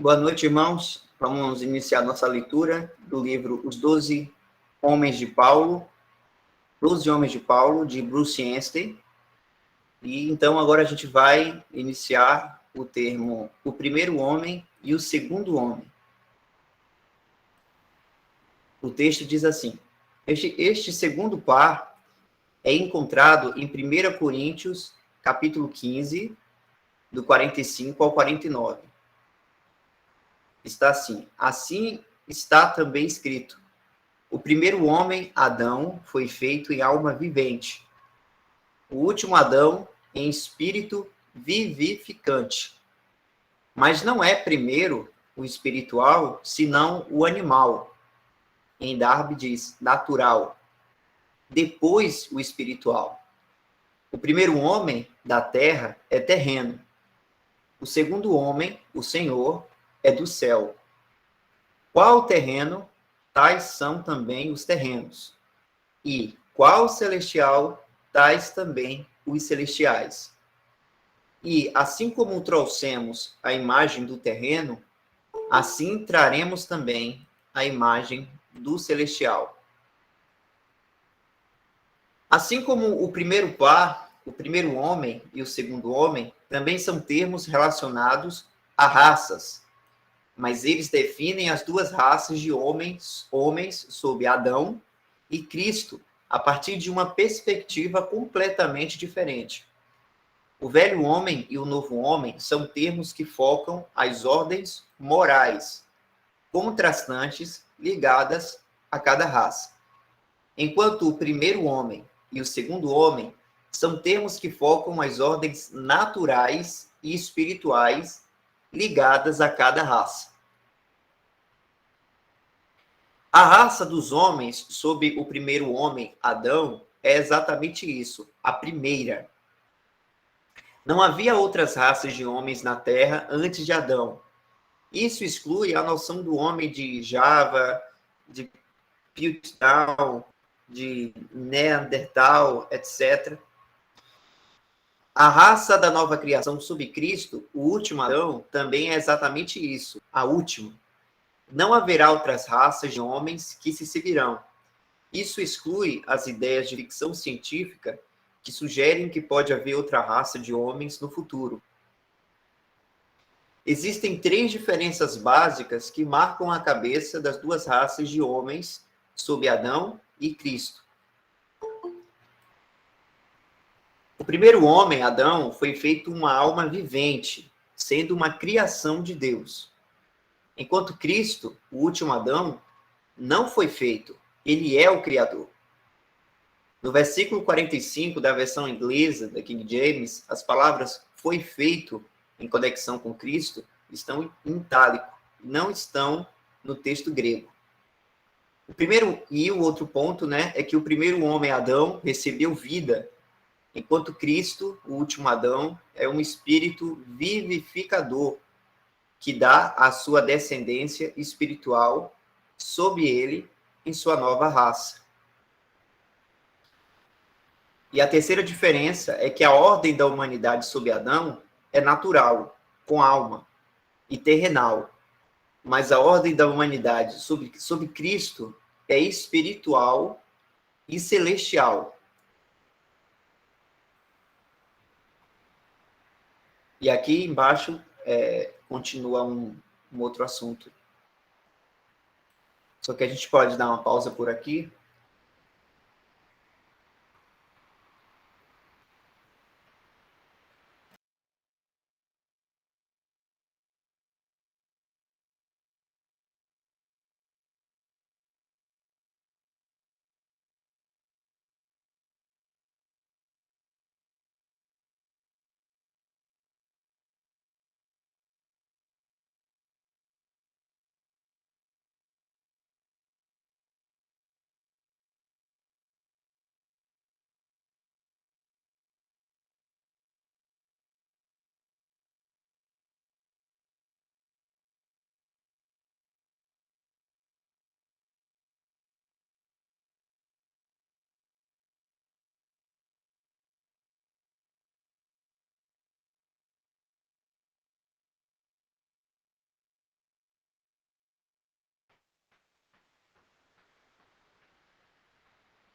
Boa noite, irmãos. Vamos iniciar nossa leitura do livro Os Doze Homens de Paulo, 12 Homens de Paulo, de Bruce Anstey. E então agora a gente vai iniciar o termo o primeiro homem e o segundo homem. O texto diz assim: este segundo par é encontrado em 1 Coríntios, capítulo 15, do 45 ao 49. Está assim: assim está também escrito: o primeiro homem, Adão, foi feito em alma vivente. O último Adão, em espírito vivificante. Mas não é primeiro o espiritual, senão o animal. Em Darby diz, natural. Depois o espiritual. O primeiro homem da terra é terreno. O segundo homem, o Senhor, é do céu. Qual terreno, tais são também os terrenos. E qual celestial, tais também os celestiais. E assim como trouxemos a imagem do terreno, assim traremos também a imagem do celestial. Assim como o primeiro par, o primeiro homem e o segundo homem, também são termos relacionados a raças, mas eles definem as duas raças de homens sob Adão e Cristo, a partir de uma perspectiva completamente diferente. O velho homem e o novo homem são termos que focam as ordens morais, contrastantes, ligadas a cada raça. Enquanto o primeiro homem e o segundo homem são termos que focam as ordens naturais e espirituais, ligadas a cada raça. A raça dos homens, sob o primeiro homem, Adão, é exatamente isso, a primeira. Não havia outras raças de homens na Terra antes de Adão. Isso exclui a noção do homem de Java, de Piltdown, de Neandertal, etc. A raça da nova criação sob Cristo, o último Adão, também é exatamente isso, a última. Não haverá outras raças de homens que se seguirão. Isso exclui as ideias de ficção científica que sugerem que pode haver outra raça de homens no futuro. Existem três diferenças básicas que marcam a cabeça das duas raças de homens sob Adão e Cristo. O primeiro homem, Adão, foi feito uma alma vivente, sendo uma criação de Deus. Enquanto Cristo, o último Adão, não foi feito, ele é o Criador. No versículo 45 da versão inglesa, da King James, as palavras foi feito em conexão com Cristo estão em itálico, não estão no texto grego. O primeiro e o outro ponto, é que o primeiro homem, Adão, recebeu vida, enquanto Cristo, o último Adão, é um espírito vivificador que dá a sua descendência espiritual sobre ele em sua nova raça. E a terceira diferença é que a ordem da humanidade sob Adão é natural, com alma, e terrenal. Mas a ordem da humanidade sob Cristo é espiritual e celestial. E aqui embaixo continua um outro assunto. Só que a gente pode dar uma pausa por aqui.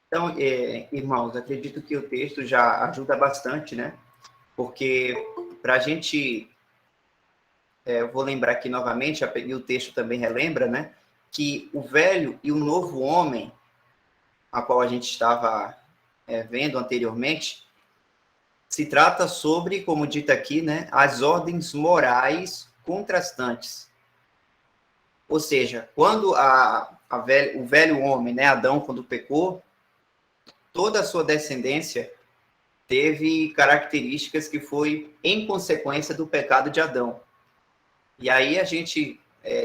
Então, irmãos, acredito que o texto já ajuda bastante, né? Porque para a gente, eu vou lembrar aqui novamente, e o texto também relembra, né? Que o velho e o novo homem, a qual a gente estava vendo anteriormente, se trata sobre, como dito aqui, né, as ordens morais contrastantes. Ou seja, quando o velho homem, né, Adão, quando pecou, toda a sua descendência teve características que foi em consequência do pecado de Adão. E aí a gente,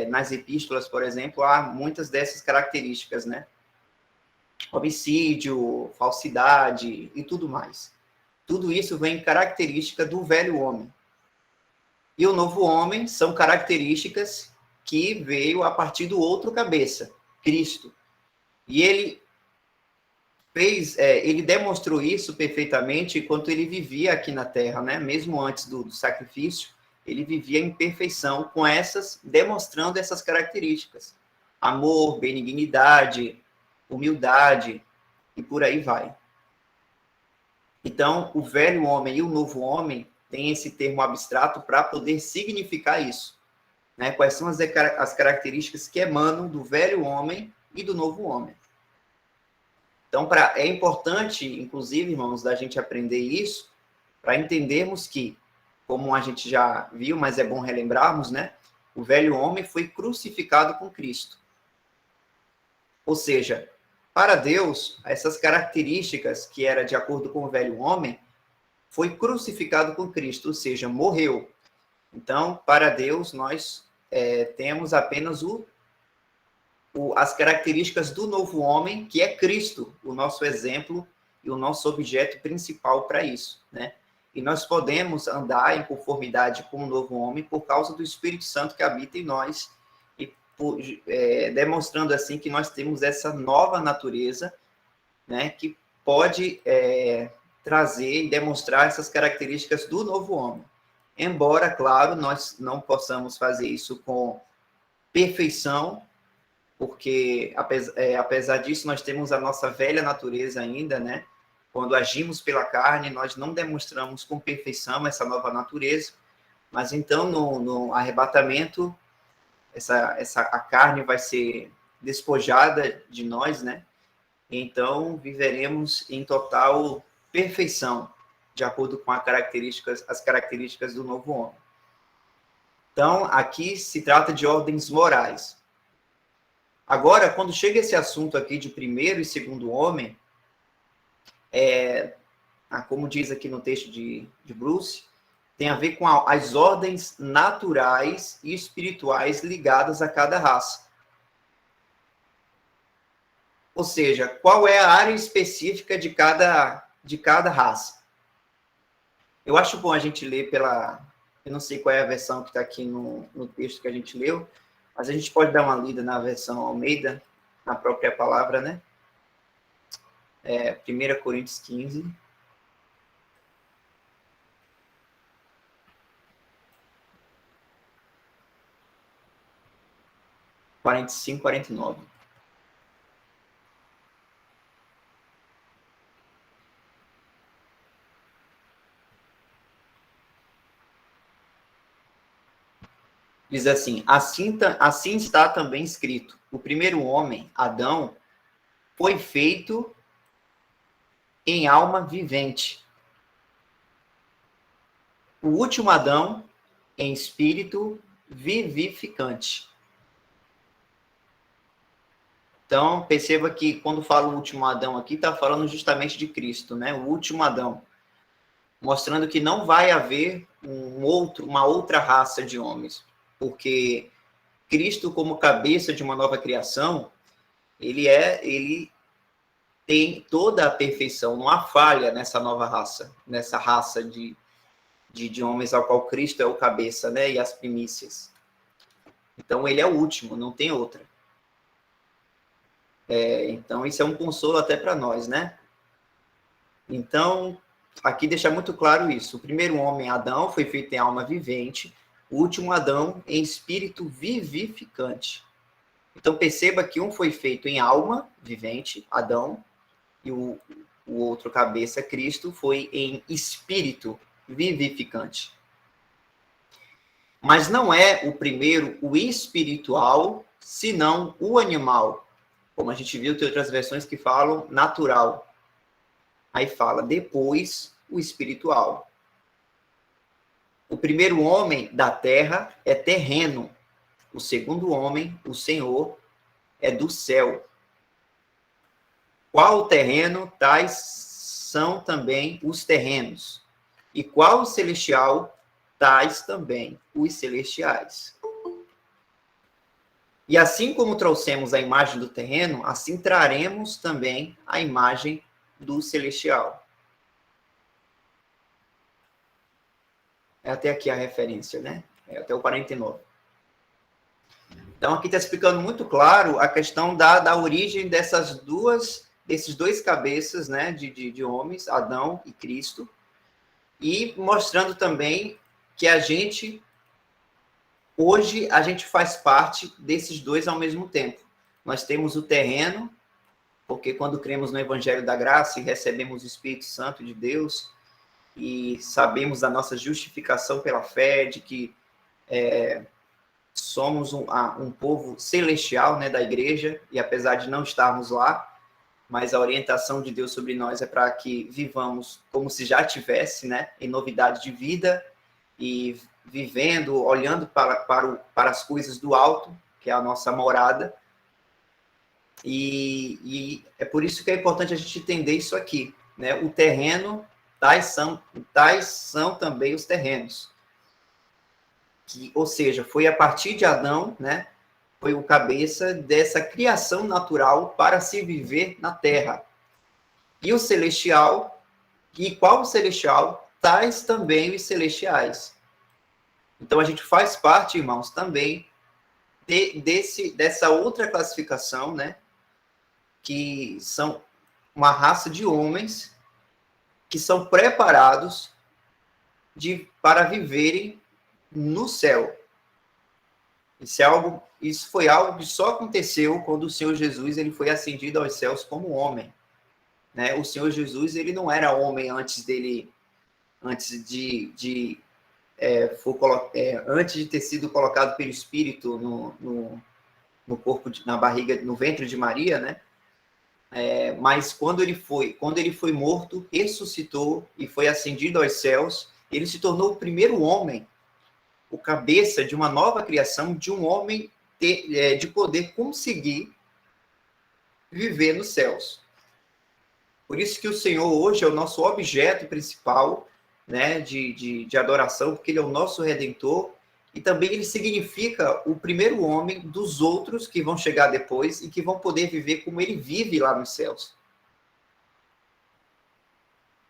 nas epístolas, por exemplo, há muitas dessas características, né? Homicídio, falsidade e tudo mais. Tudo isso vem característica do velho homem. E o novo homem são características que veio a partir do outro cabeça, Cristo. E ele demonstrou isso perfeitamente enquanto ele vivia aqui na Terra, né? Mesmo antes do sacrifício, ele vivia em perfeição com demonstrando essas características: amor, benignidade, humildade e por aí vai. Então, o velho homem e o novo homem têm esse termo abstrato para poder significar isso, né? Quais são as características que emanam do velho homem e do novo homem. Então, é importante, inclusive, irmãos, da gente aprender isso, para entendermos que, como a gente já viu, mas é bom relembrarmos, né? O velho homem foi crucificado com Cristo. Ou seja, para Deus, essas características que era de acordo com o velho homem, foi crucificado com Cristo, ou seja, morreu. Então, para Deus, nós temos apenas as características do novo homem, que é Cristo, o nosso exemplo e o nosso objeto principal para isso, né? E nós podemos andar em conformidade com o novo homem por causa do Espírito Santo que habita em nós, e demonstrando assim que nós temos essa nova natureza, né, que pode trazer e demonstrar essas características do novo homem. Embora, claro, nós não possamos fazer isso com perfeição, porque, apesar disso, nós temos a nossa velha natureza ainda, né? Quando agimos pela carne, nós não demonstramos com perfeição essa nova natureza, mas então, no arrebatamento, a carne vai ser despojada de nós, né? Então, viveremos em total perfeição, de acordo com as características do novo homem. Então, aqui se trata de ordens morais. Agora, quando chega esse assunto aqui de primeiro e segundo homem, como diz aqui no texto de Bruce, tem a ver com as ordens naturais e espirituais ligadas a cada raça. Ou seja, qual é a área específica de cada raça? Eu acho bom a gente ler eu não sei qual é a versão que está aqui no texto que a gente leu, mas a gente pode dar uma lida na versão Almeida, na própria palavra, né? 1 Coríntios 15. (45, 49). Diz assim está também escrito: o primeiro homem, Adão, foi feito em alma vivente. O último Adão, em espírito vivificante. Então, perceba que quando fala o último Adão aqui, está falando justamente de Cristo, né? O último Adão. Mostrando que não vai haver uma outra raça de homens. Porque Cristo, como cabeça de uma nova criação, ele tem toda a perfeição, não há falha nessa nova raça, nessa raça de homens ao qual Cristo é o cabeça, né, e as primícias. Então, ele é o último, não tem outra. Então, isso é um consolo até para nós, né? Então, aqui deixa muito claro isso. O primeiro homem, Adão, foi feito em alma vivente, o último Adão em espírito vivificante. Então, perceba que um foi feito em alma vivente, Adão, e o outro cabeça, Cristo, foi em espírito vivificante. Mas não é o primeiro o espiritual, senão o animal. Como a gente viu, tem outras versões que falam natural. Aí fala depois o espiritual. O primeiro homem da terra é terreno. O segundo homem, o Senhor, é do céu. Qual o terreno, tais são também os terrenos. E qual o celestial, tais também os celestiais. E assim como trouxemos a imagem do terreno, assim traremos também a imagem do celestial. É até aqui a referência, né? É até o 49. Então, aqui está explicando muito claro a questão da origem desses dois cabeças, né, de homens, Adão e Cristo, e mostrando também que hoje, a gente faz parte desses dois ao mesmo tempo. Nós temos o terreno, porque quando cremos no Evangelho da Graça e recebemos o Espírito Santo de Deus, e sabemos da nossa justificação pela fé, de que somos um povo celestial, né, da igreja, e apesar de não estarmos lá, mas a orientação de Deus sobre nós é para que vivamos como se já tivesse, né, em novidade de vida, e vivendo, olhando para as coisas do alto, que é a nossa morada. E é por isso que é importante a gente entender isso aqui, né? O terreno, tais são também os terrenos. Ou seja, foi a partir de Adão, né? Foi o cabeça dessa criação natural para se viver na terra. E o celestial, e qual o celestial? Tais também os celestiais. Então, a gente faz parte, irmãos, também dessa outra classificação, né? Que são uma raça de homens que são preparados para viverem no céu. Isso foi algo que só aconteceu quando o Senhor Jesus ele foi ascendido aos céus como homem, né? O Senhor Jesus ele não era homem antes de ter sido colocado pelo Espírito no corpo, na barriga, no ventre de Maria, né? Mas quando ele foi morto, ressuscitou e foi ascendido aos céus, ele se tornou o primeiro homem, o cabeça de uma nova criação, de um homem de poder conseguir viver nos céus. Por isso que o Senhor hoje é o nosso objeto principal, né, de adoração, porque ele é o nosso Redentor, e também ele significa o primeiro homem dos outros que vão chegar depois e que vão poder viver como ele vive lá nos céus.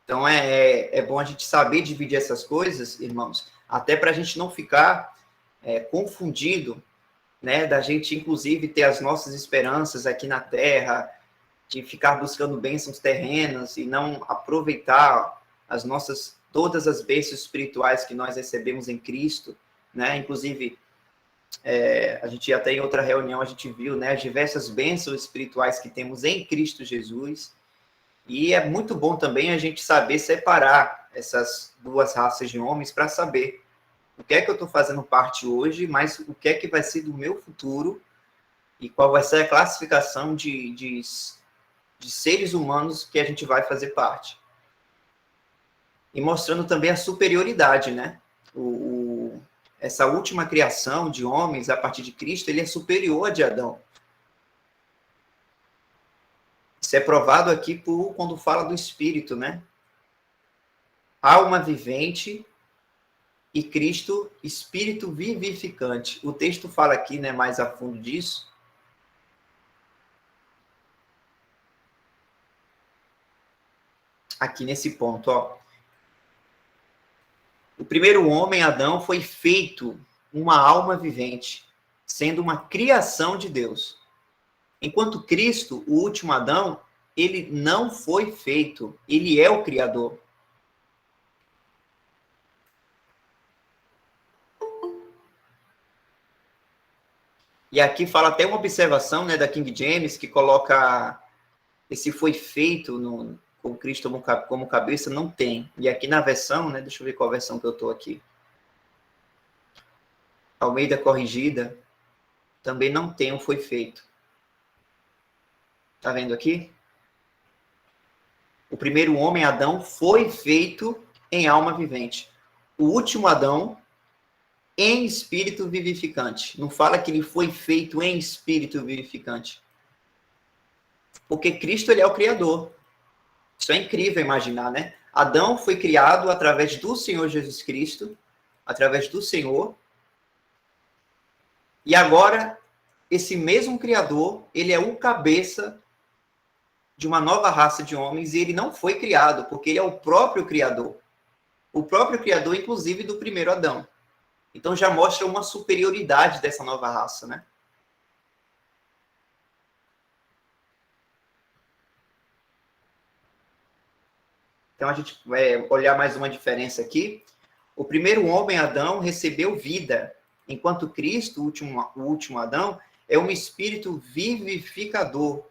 Então, é bom a gente saber dividir essas coisas, irmãos, até para a gente não ficar confundido, né, da gente, inclusive, ter as nossas esperanças aqui na Terra, de ficar buscando bênçãos terrenas e não aproveitar todas as bênçãos espirituais que nós recebemos em Cristo, né? Inclusive, a gente até em outra reunião a gente viu, né, as diversas bênçãos espirituais que temos em Cristo Jesus. E é muito bom também a gente saber separar essas duas raças de homens para saber o que é que eu estou fazendo parte hoje, mas o que é que vai ser do meu futuro e qual vai ser a classificação de seres humanos que a gente vai fazer parte. E mostrando também a superioridade, né? Essa última criação de homens a partir de Cristo, ele é superior a de Adão. Isso é provado aqui quando fala do Espírito, né? Alma vivente e Cristo, Espírito vivificante. O texto fala aqui, né, mais a fundo disso. Aqui nesse ponto, ó. O primeiro homem, Adão, foi feito uma alma vivente, sendo uma criação de Deus. Enquanto Cristo, o último Adão, ele não foi feito, ele é o Criador. E aqui fala até uma observação, né, da King James, que coloca Esse foi feito com Cristo como cabeça, não tem. E aqui na versão, né, deixa eu ver qual versão que eu estou aqui. Almeida Corrigida, também não tem o foi feito. Tá vendo aqui? O primeiro homem, Adão, foi feito em alma vivente. O último Adão, em espírito vivificante. Não fala que ele foi feito em espírito vivificante. Porque Cristo, ele é o Criador. Isso é incrível imaginar, né? Adão foi criado através do Senhor Jesus Cristo, através do Senhor. E agora, esse mesmo Criador, ele é o cabeça de uma nova raça de homens e ele não foi criado, porque ele é o próprio Criador. O próprio Criador, inclusive, do primeiro Adão. Então já mostra uma superioridade dessa nova raça, né? Então a gente vai olhar mais uma diferença aqui. O primeiro homem, Adão, recebeu vida, enquanto Cristo, o último Adão, é um espírito vivificador,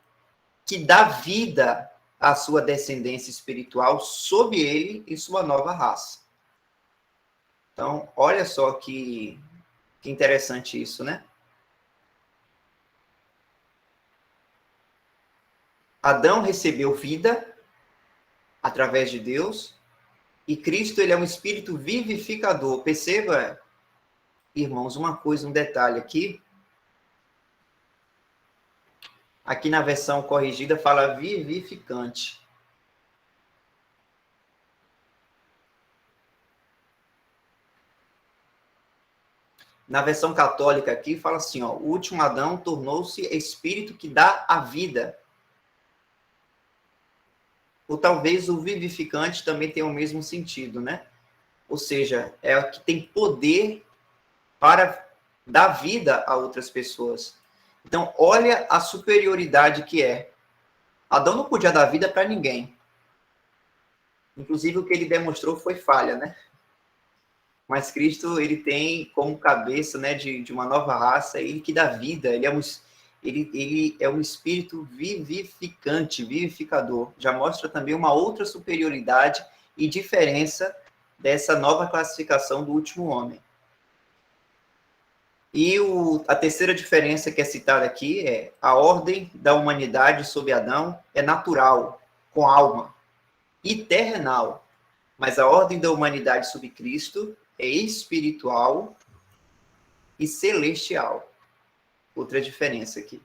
que dá vida à sua descendência espiritual sob ele e sua nova raça. Então, olha só que interessante isso, né? Adão recebeu vida através de Deus, e Cristo, ele é um espírito vivificador. Perceba, irmãos, uma coisa, um detalhe aqui. Aqui na versão corrigida fala vivificante. Na versão católica aqui fala assim, ó, o último Adão tornou-se espírito que dá a vida. Ou talvez o vivificante também tenha o mesmo sentido, né? Ou seja, é o que tem poder para dar vida a outras pessoas. Então, olha a superioridade que é. Adão não podia dar vida para ninguém. Inclusive, o que ele demonstrou foi falha, né? Mas Cristo, ele tem como cabeça, né, de uma nova raça, ele que dá vida, ele é um espírito vivificante, vivificador. Já mostra também uma outra superioridade e diferença dessa nova classificação do último homem. E a terceira diferença que é citada aqui é a ordem da humanidade sob Adão é natural, com alma, e terrenal, mas a ordem da humanidade sob Cristo é espiritual e celestial. Outra diferença aqui.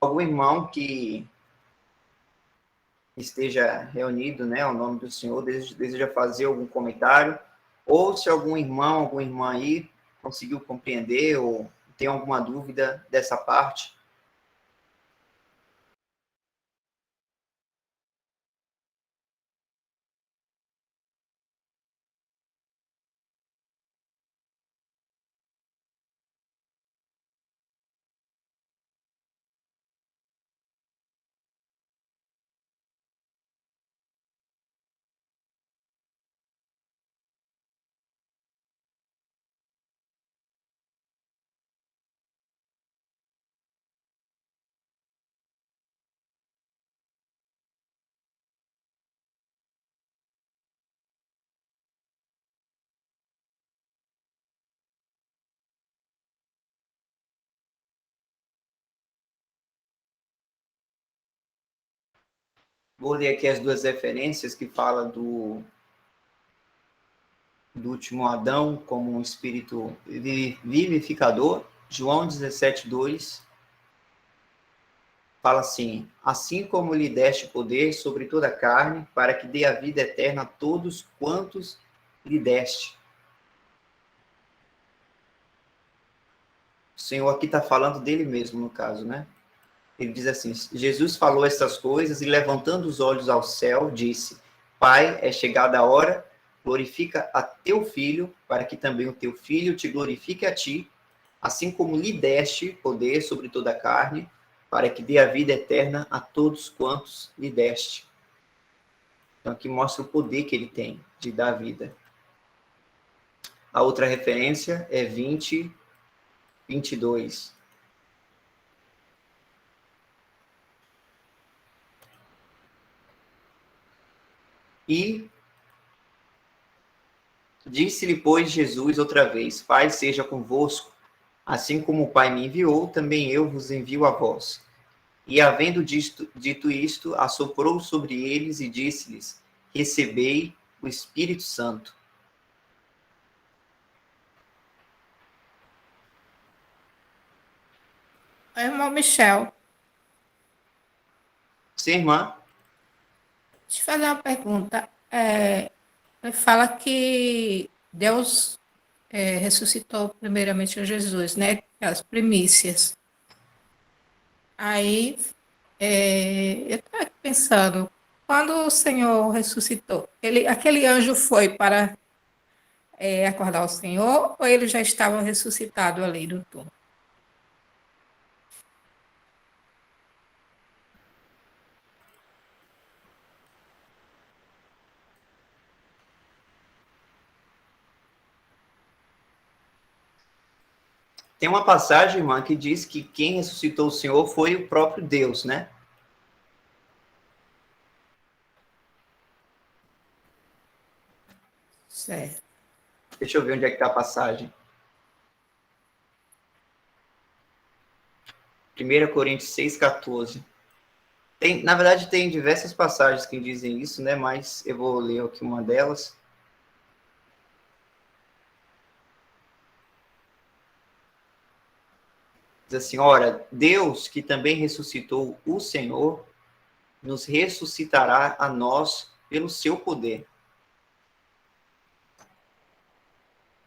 Algum irmão que esteja reunido, né, ao nome do Senhor, deseja fazer algum comentário, ou se algum irmão, alguma irmã aí conseguiu compreender ou tem alguma dúvida dessa parte. Vou ler aqui as duas referências que falam do último Adão como um espírito vivificador. João 17:2 fala assim: assim como lhe deste poder sobre toda a carne, para que dê a vida eterna a todos quantos lhe deste. O Senhor aqui está falando dele mesmo, no caso, né? Ele diz assim: Jesus falou estas coisas e, levantando os olhos ao céu, disse: Pai, é chegada a hora, glorifica a teu filho, para que também o teu filho te glorifique a ti, assim como lhe deste poder sobre toda a carne, para que dê a vida eterna a todos quantos lhe deste. Então, aqui mostra o poder que ele tem de dar vida. A outra referência é 20, 22. E disse-lhe, pois, Jesus outra vez: Pai, seja convosco, assim como o Pai me enviou, também eu vos envio a vós. E, havendo dito isto, assoprou sobre eles e disse-lhes: Recebei o Espírito Santo. Irmão Michel, Sim, irmã? deixa eu fazer uma pergunta. Ele fala que Deus ressuscitou primeiramente a Jesus, né? As primícias. Aí, eu estava pensando, quando o Senhor ressuscitou, aquele anjo foi para acordar o Senhor ou ele já estava ressuscitado ali do túmulo? Tem uma passagem, irmã, que diz que quem ressuscitou o Senhor foi o próprio Deus, né? Certo. Deixa eu ver onde é que está a passagem. 1 Coríntios 6,14. Na verdade, tem diversas passagens que dizem isso, né? Mas eu vou ler aqui uma delas. Diz assim: Ora, Deus, que também ressuscitou o Senhor, nos ressuscitará a nós pelo seu poder.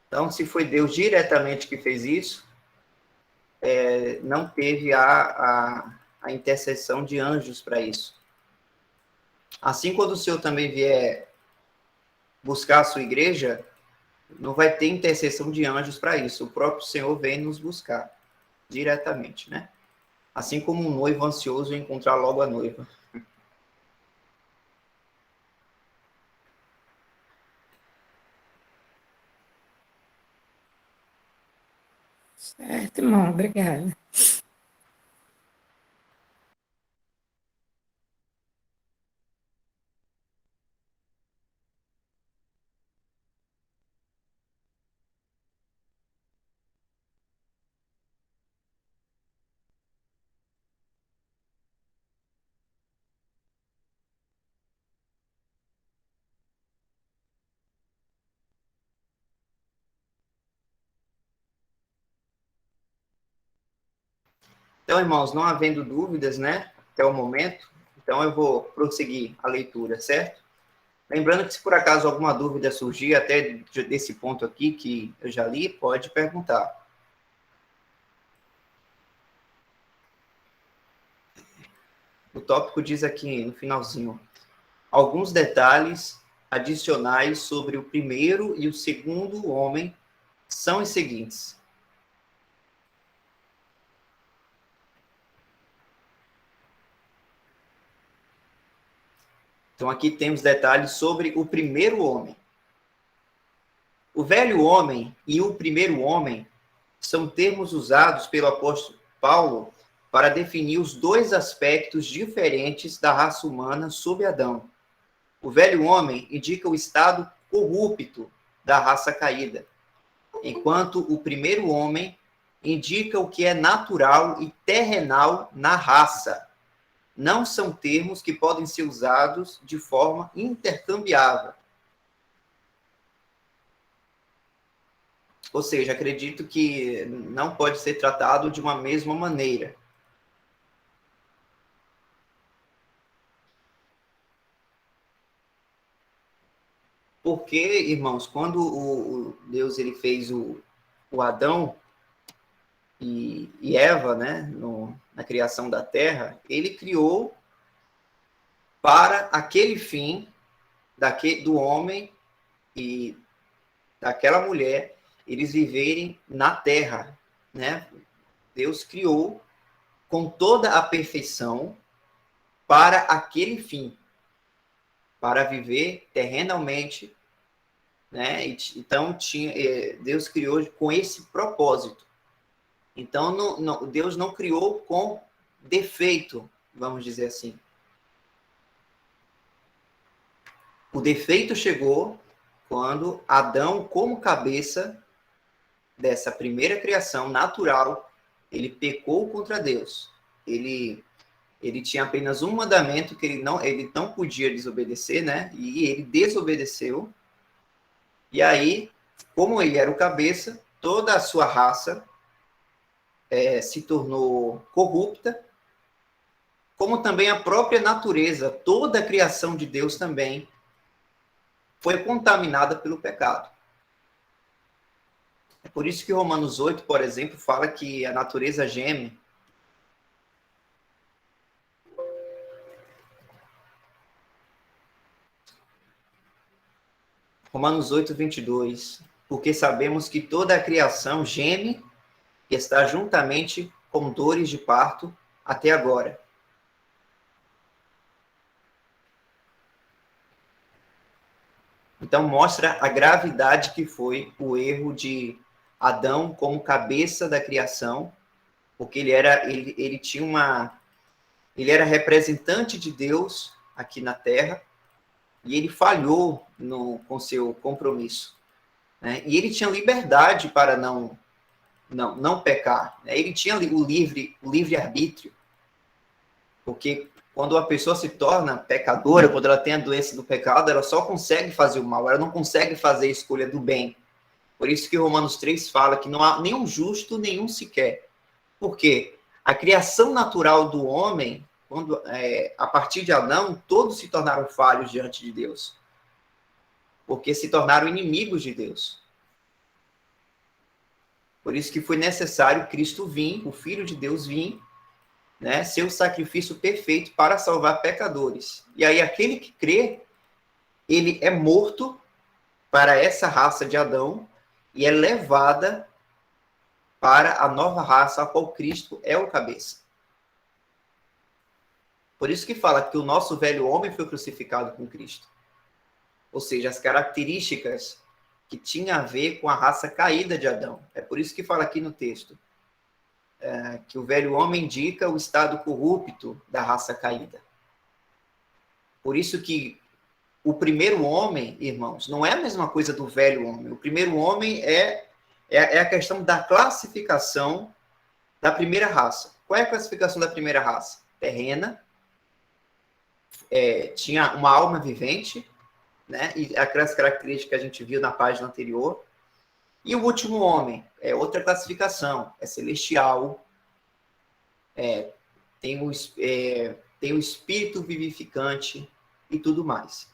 Então, se foi Deus diretamente que fez isso, não teve a intercessão de anjos para isso. Assim, quando o Senhor também vier buscar a sua igreja, não vai ter intercessão de anjos para isso. O próprio Senhor vem nos buscar diretamente, né? Assim como um noivo ansioso em encontrar logo a noiva. Certo, irmão, obrigada. Então, irmãos, não havendo dúvidas, né, até o momento, então eu vou prosseguir a leitura, certo? Lembrando que se por acaso alguma dúvida surgir até desse ponto aqui que eu já li, pode perguntar. O tópico diz aqui no finalzinho: alguns detalhes adicionais sobre o primeiro e o segundo homem são os seguintes. Então, aqui temos detalhes sobre o primeiro homem. O velho homem e o primeiro homem são termos usados pelo apóstolo Paulo para definir os dois aspectos diferentes da raça humana sob Adão. O velho homem indica o estado corrupto da raça caída, enquanto o primeiro homem indica o que é natural e terrenal na raça. Não são termos que podem ser usados de forma intercambiável. Ou seja, acredito que não pode ser tratado de uma mesma maneira. Porque, irmãos, quando o Deus ele fez o Adão, e Eva, né, na criação da terra, ele criou para aquele fim do homem e daquela mulher, eles viverem na terra, né? Deus criou com toda a perfeição para aquele fim, para viver terrenalmente, né? Então Deus criou com esse propósito. Então Deus não criou com defeito, vamos dizer assim. O defeito chegou quando Adão, como cabeça dessa primeira criação natural, ele pecou contra Deus. Ele tinha apenas um mandamento que ele não podia desobedecer, né? E ele desobedeceu. E aí, como ele era o cabeça, toda a sua raça se tornou corrupta, como também a própria natureza, toda a criação de Deus também foi contaminada pelo pecado. É por isso que Romanos 8, por exemplo, fala que a natureza geme. Romanos 8, 22. Porque sabemos que toda a criação geme e está juntamente com dores de parto até agora. Então mostra a gravidade que foi o erro de Adão como cabeça da criação, porque ele era representante de Deus aqui na Terra e ele falhou com seu compromisso, né? E ele tinha liberdade para não pecar, né? Ele tinha o livre arbítrio, porque quando a pessoa se torna pecadora, quando ela tem a doença do pecado, ela só consegue fazer o mal, ela não consegue fazer a escolha do bem. Por isso que Romanos 3 fala que não há nenhum justo, nenhum sequer. Por quê? A criação natural do homem, a partir de Adão, todos se tornaram falhos diante de Deus. Porque se tornaram inimigos de Deus. Por isso que foi necessário Cristo vir, o Filho de Deus vir, né, ser o sacrifício perfeito para salvar pecadores. E aí aquele que crê, ele é morto para essa raça de Adão e é levada para a nova raça a qual Cristo é o cabeça. Por isso que fala que o nosso velho homem foi crucificado com Cristo. Ou seja, as características que tinham a ver com a raça caída de Adão. É por isso que fala aqui no texto que o velho homem indica o estado corrupto da raça caída. Por isso que o primeiro homem, irmãos, não é a mesma coisa do velho homem. O primeiro homem é a questão da classificação da primeira raça. Qual é a classificação da primeira raça? Terrena, tinha uma alma vivente, né? E aquelas características que a gente viu na página anterior. E o último homem é outra classificação, é celestial, tem o espírito vivificante e tudo mais.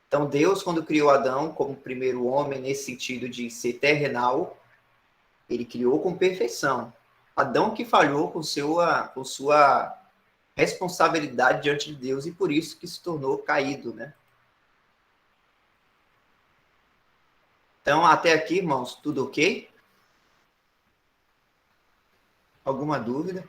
Então, Deus, quando criou Adão como primeiro homem, nesse sentido de ser terrenal, ele criou com perfeição. Adão que falhou com sua responsabilidade diante de Deus e por isso que se tornou caído, né? Então, até aqui, irmãos, tudo ok? Alguma dúvida?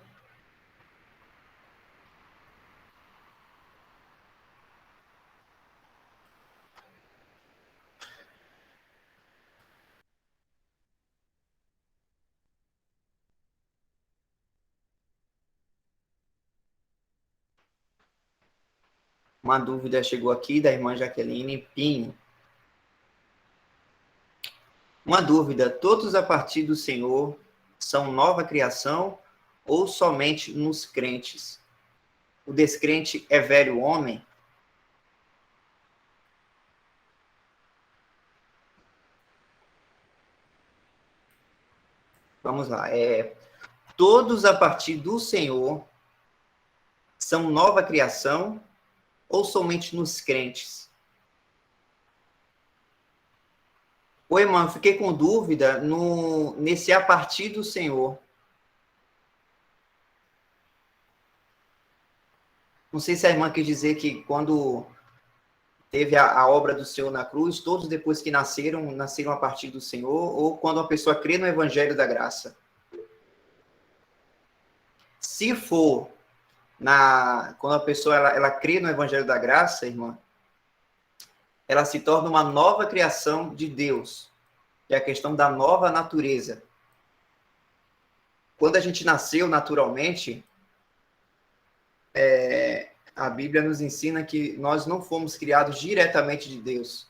Uma dúvida chegou aqui da irmã Jaqueline Pinho. Uma dúvida: todos a partir do Senhor são nova criação ou somente nos crentes? O descrente é velho homem? Vamos lá. Todos a partir do Senhor são nova criação ou somente nos crentes? Oi, irmão, fiquei com dúvida nesse a partir do Senhor. Não sei se a irmã quis dizer que quando teve a obra do Senhor na cruz, todos depois que nasceram a partir do Senhor, ou quando a pessoa crê no Evangelho da Graça. Se for quando a pessoa ela crê no Evangelho da Graça, irmã, ela se torna uma nova criação de Deus, que é a questão da nova natureza. Quando a gente nasceu naturalmente, a Bíblia nos ensina que nós não fomos criados diretamente de Deus.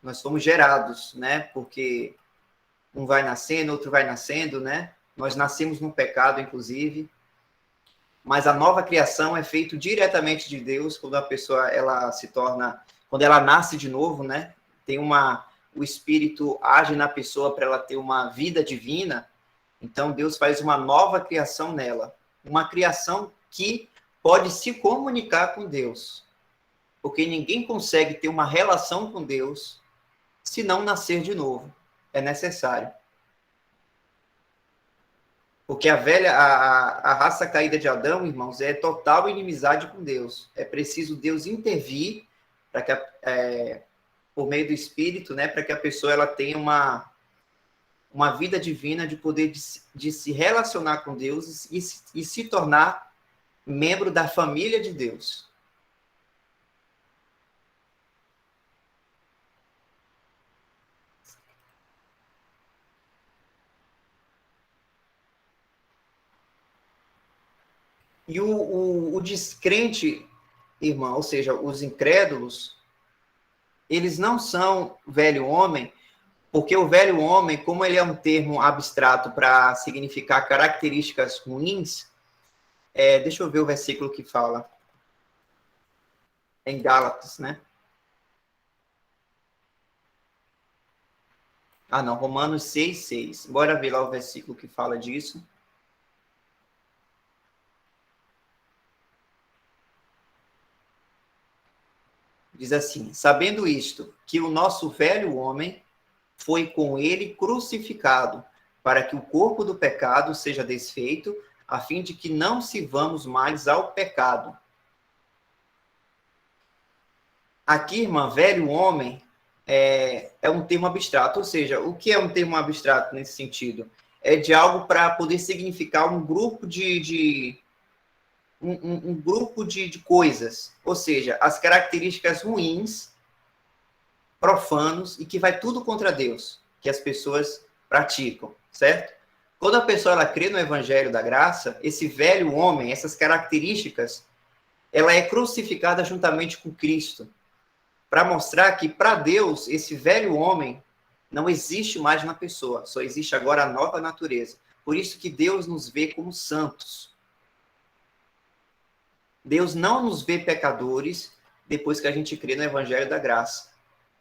Nós fomos gerados, né? Porque um vai nascendo, outro vai nascendo, né? Nós nascemos no pecado, inclusive. Mas a nova criação é feita diretamente de Deus quando a pessoa quando ela nasce de novo, né? O Espírito age na pessoa para ela ter uma vida divina. Então Deus faz uma nova criação nela, uma criação que pode se comunicar com Deus, porque ninguém consegue ter uma relação com Deus se não nascer de novo. É necessário. Porque a raça caída de Adão, irmãos, é total inimizade com Deus. É preciso Deus intervir para que por meio do Espírito, né, para que a pessoa ela tenha uma vida divina de poder de se relacionar com Deus e se tornar membro da família de Deus. E o descrente, irmão, ou seja, os incrédulos, eles não são velho homem, porque o velho homem, como ele é um termo abstrato para significar características ruins, deixa eu ver o versículo que fala. Em Gálatas, né? Ah, não, Romanos 6:6. Bora ver lá o versículo que fala disso. Diz assim: sabendo isto, que o nosso velho homem foi com ele crucificado, para que o corpo do pecado seja desfeito, a fim de que não sirvamos mais ao pecado. Aqui, irmã, velho homem é um termo abstrato, ou seja, o que é um termo abstrato nesse sentido? É de algo para poder significar um grupo um grupo de coisas, ou seja, as características ruins, profanos e que vai tudo contra Deus, que as pessoas praticam, certo? Quando a pessoa ela crê no Evangelho da Graça, esse velho homem, essas características, ela é crucificada juntamente com Cristo, para mostrar que para Deus esse velho homem não existe mais na pessoa, só existe agora a nova natureza. Por isso que Deus nos vê como santos. Deus não nos vê pecadores depois que a gente crê no Evangelho da Graça.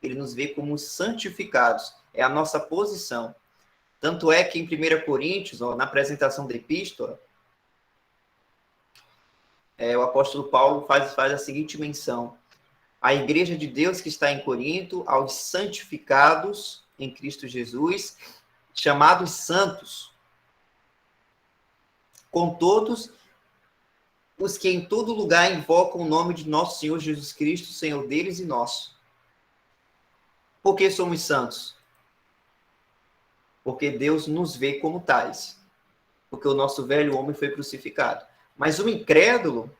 Ele nos vê como santificados. É a nossa posição. Tanto é que em 1 Coríntios, na apresentação da epístola, o apóstolo Paulo faz a seguinte menção: a igreja de Deus que está em Corinto, aos santificados em Cristo Jesus, chamados santos, com todos os que em todo lugar invocam o nome de nosso Senhor Jesus Cristo, Senhor deles e nosso. Por que somos santos? Porque Deus nos vê como tais. Porque o nosso velho homem foi crucificado. Mas o incrédulo,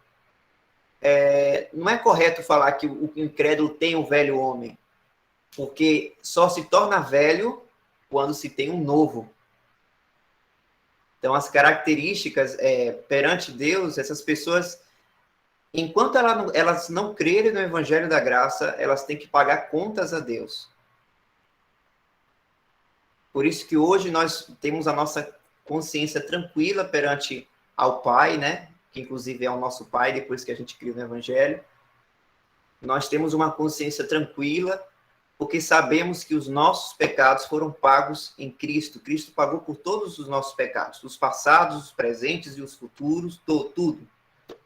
não é correto falar que o incrédulo tem um velho homem. Porque só se torna velho quando se tem um novo. Então, as características perante Deus, essas pessoas, enquanto elas não crerem no Evangelho da Graça, elas têm que pagar contas a Deus. Por isso que hoje nós temos a nossa consciência tranquila perante ao Pai, né? Que inclusive é o nosso Pai, depois que a gente cria no Evangelho. Nós temos uma consciência tranquila, porque sabemos que os nossos pecados foram pagos em Cristo. Cristo pagou por todos os nossos pecados, os passados, os presentes e os futuros, tudo.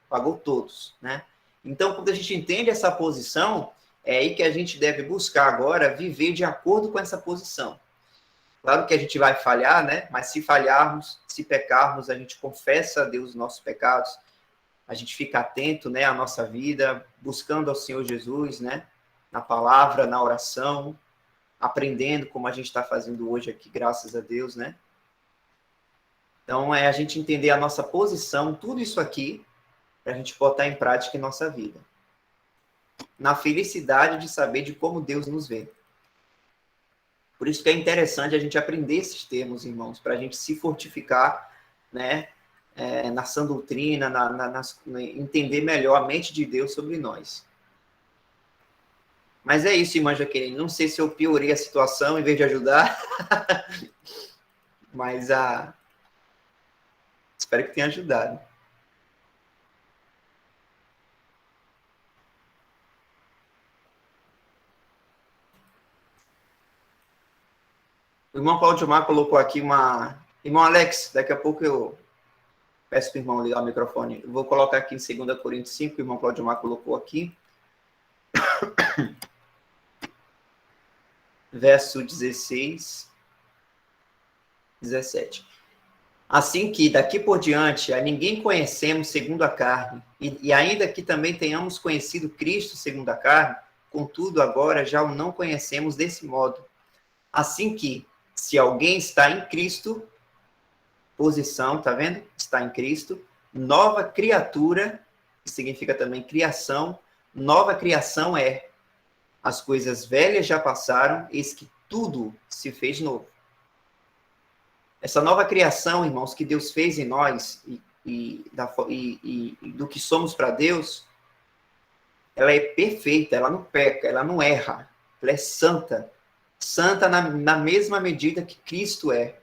Pagou todos, né? Então, quando a gente entende essa posição, É aí que a gente deve buscar agora viver de acordo com essa posição. Claro que a gente vai falhar, né? Mas se falharmos, se pecarmos, a gente confessa a Deus os nossos pecados, a gente fica atento, né, à nossa vida, buscando ao Senhor Jesus, né? Na palavra, na oração, aprendendo como a gente está fazendo hoje aqui, graças a Deus, né? Então, é a gente entender a nossa posição, tudo isso aqui, para a gente botar em prática em nossa vida. Na felicidade de saber de como Deus nos vê. Por isso que é interessante a gente aprender esses termos, irmãos, para a gente se fortificar, né, na sã doutrina, entender melhor a mente de Deus sobre nós. Mas é isso, irmã Jaqueline. Não sei se eu piorei a situação em vez de ajudar, mas espero que tenha ajudado. O irmão Claudio Mar colocou aqui uma... Irmão Alex, daqui a pouco eu peço para o irmão ligar o microfone. Eu vou colocar aqui em 2 Coríntios 5, o irmão Claudio Mar colocou aqui. Verso 16, 17. Assim que, daqui por diante, a ninguém conhecemos segundo a carne, e ainda que também tenhamos conhecido Cristo segundo a carne, contudo, agora já o não conhecemos desse modo. Assim que, se alguém está em Cristo, posição, tá vendo? Está em Cristo, nova criatura, que significa também criação, nova criação é, as coisas velhas já passaram, eis que tudo se fez novo. Essa nova criação, irmãos, que Deus fez em nós e do que somos para Deus, ela é perfeita, ela não peca, ela não erra, ela é santa. Santa na mesma medida que Cristo é.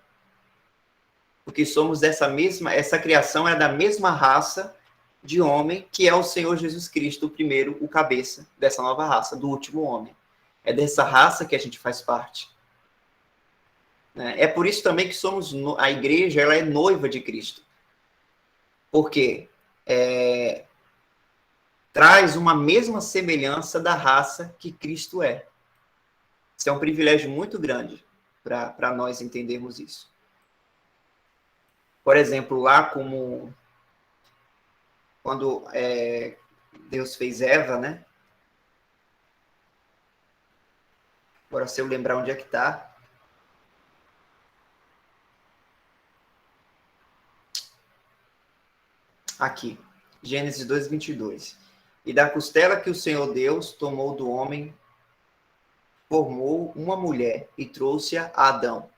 Porque somos essa criação é da mesma raça de homem que é o Senhor Jesus Cristo, o primeiro, o cabeça dessa nova raça, do último homem. É dessa raça que a gente faz parte. É por isso também que a igreja, ela é noiva de Cristo. Porque traz uma mesma semelhança da raça que Cristo é. Isso é um privilégio muito grande para nós entendermos isso. Por exemplo, lá como quando Deus fez Eva, né? Agora, se eu lembrar onde é que está. Aqui, Gênesis 2, 22. E da costela que o Senhor Deus tomou do homem, formou uma mulher e trouxe-a a Adão.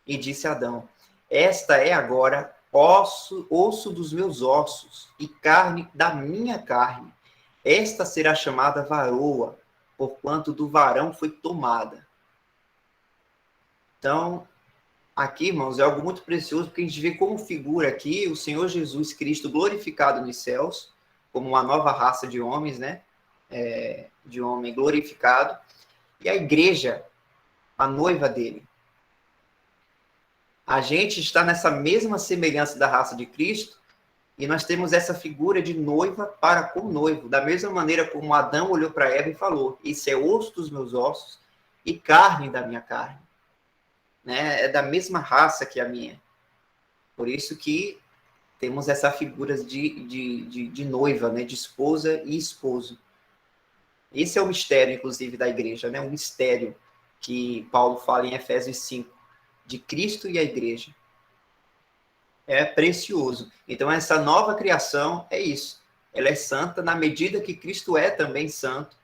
E disse a Adão, esta é agora osso dos meus ossos e carne da minha carne. Esta será chamada varoa, porquanto do varão foi tomada. Então, aqui, irmãos, é algo muito precioso, porque a gente vê como figura aqui o Senhor Jesus Cristo glorificado nos céus, como uma nova raça de homens, né? De homem glorificado. E a igreja, a noiva dele. A gente está nessa mesma semelhança da raça de Cristo, e nós temos essa figura de noiva para com o noivo, da mesma maneira como Adão olhou para Eva e falou, isso é osso dos meus ossos e carne da minha carne. Né? É da mesma raça que a minha. Por isso que temos essa figura de noiva, né? De esposa e esposo. Esse é o mistério, inclusive, da igreja, né? Um mistério que Paulo fala em Efésios 5, de Cristo e a igreja. É precioso. Então, essa nova criação é isso. Ela é santa na medida que Cristo é também santo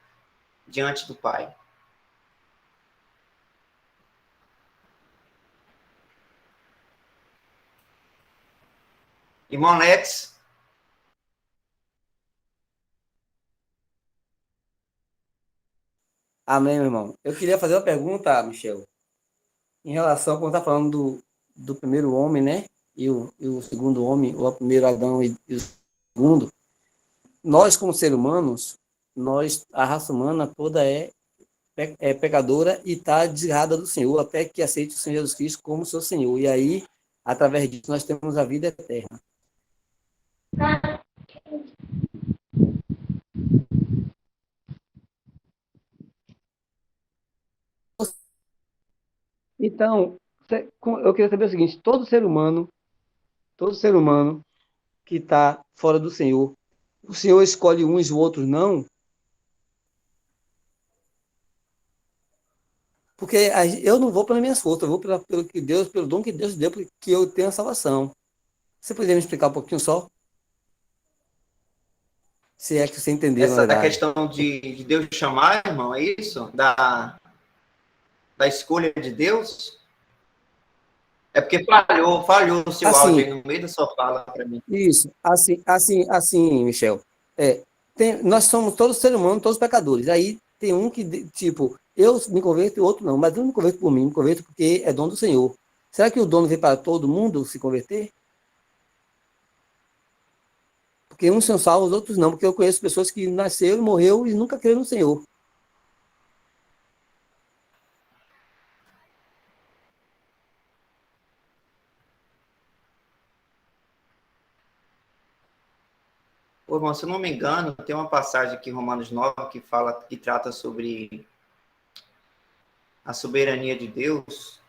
diante do Pai. Irmão Alex. Amém, meu irmão. Eu queria fazer uma pergunta, Michel, em relação a quando está falando do primeiro homem, né? E o segundo homem, ou o primeiro Adão e o segundo. Nós, como seres humanos, a raça humana toda é pecadora e está desgarrada do Senhor, até que aceite o Senhor Jesus Cristo como seu Senhor. E aí, através disso, nós temos a vida eterna. Então, eu queria saber o seguinte: todo ser humano que está fora do Senhor, o Senhor escolhe uns e os outros não? Porque eu não vou pelas minhas forças, eu vou pelo que Deus, pelo dom que Deus deu, porque eu tenho a salvação. Você poderia me explicar um pouquinho só? Se é que você entendeu, na Essa verdade. questão de Deus chamar, irmão, é isso? Da escolha de Deus? É porque falhou o seu áudio Assim, aí no meio da sua fala para mim. isso, assim, Michel. Nós somos todos seres humanos, todos pecadores. Aí tem um que, tipo, eu me converto e o outro não, mas eu não me converto por mim, me converto porque é dom do Senhor. Será que o dono veio para todo mundo se converter? Porque uns são salvos, outros não, porque eu conheço pessoas que nasceram, morreu e nunca creram no Senhor. Pô, irmão, se eu não me engano, tem uma passagem aqui em Romanos 9 que fala, que trata sobre a soberania de Deus.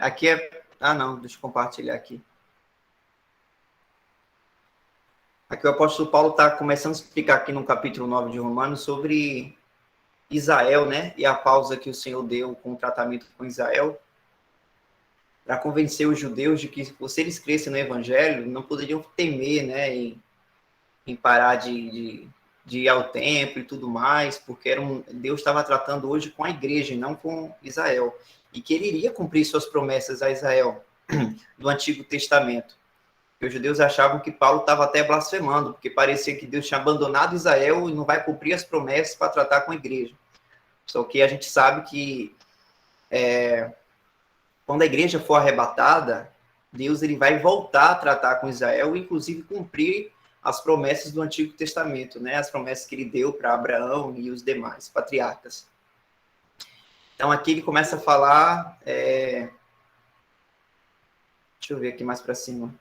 Aqui é. Ah, não, deixa eu compartilhar aqui. Aqui o apóstolo Paulo está começando a explicar aqui no capítulo 9 de Romanos sobre Israel, né? E a pausa que o Senhor deu com o tratamento com Israel, para convencer os judeus de que, se eles crescem no evangelho, não poderiam temer, né? Em parar de ir ao templo e tudo mais, porque Deus estava tratando hoje com a igreja e não com Israel. E que ele iria cumprir suas promessas a Israel do Antigo Testamento. E os judeus achavam que Paulo estava até blasfemando, porque parecia que Deus tinha abandonado Israel e não vai cumprir as promessas para tratar com a igreja. Só que a gente sabe que quando a igreja for arrebatada, Deus ele vai voltar a tratar com Israel, inclusive cumprir as promessas do Antigo Testamento, né? As promessas que ele deu para Abraão e os demais patriarcas. Então aqui ele começa a falar, deixa eu ver aqui mais para cima.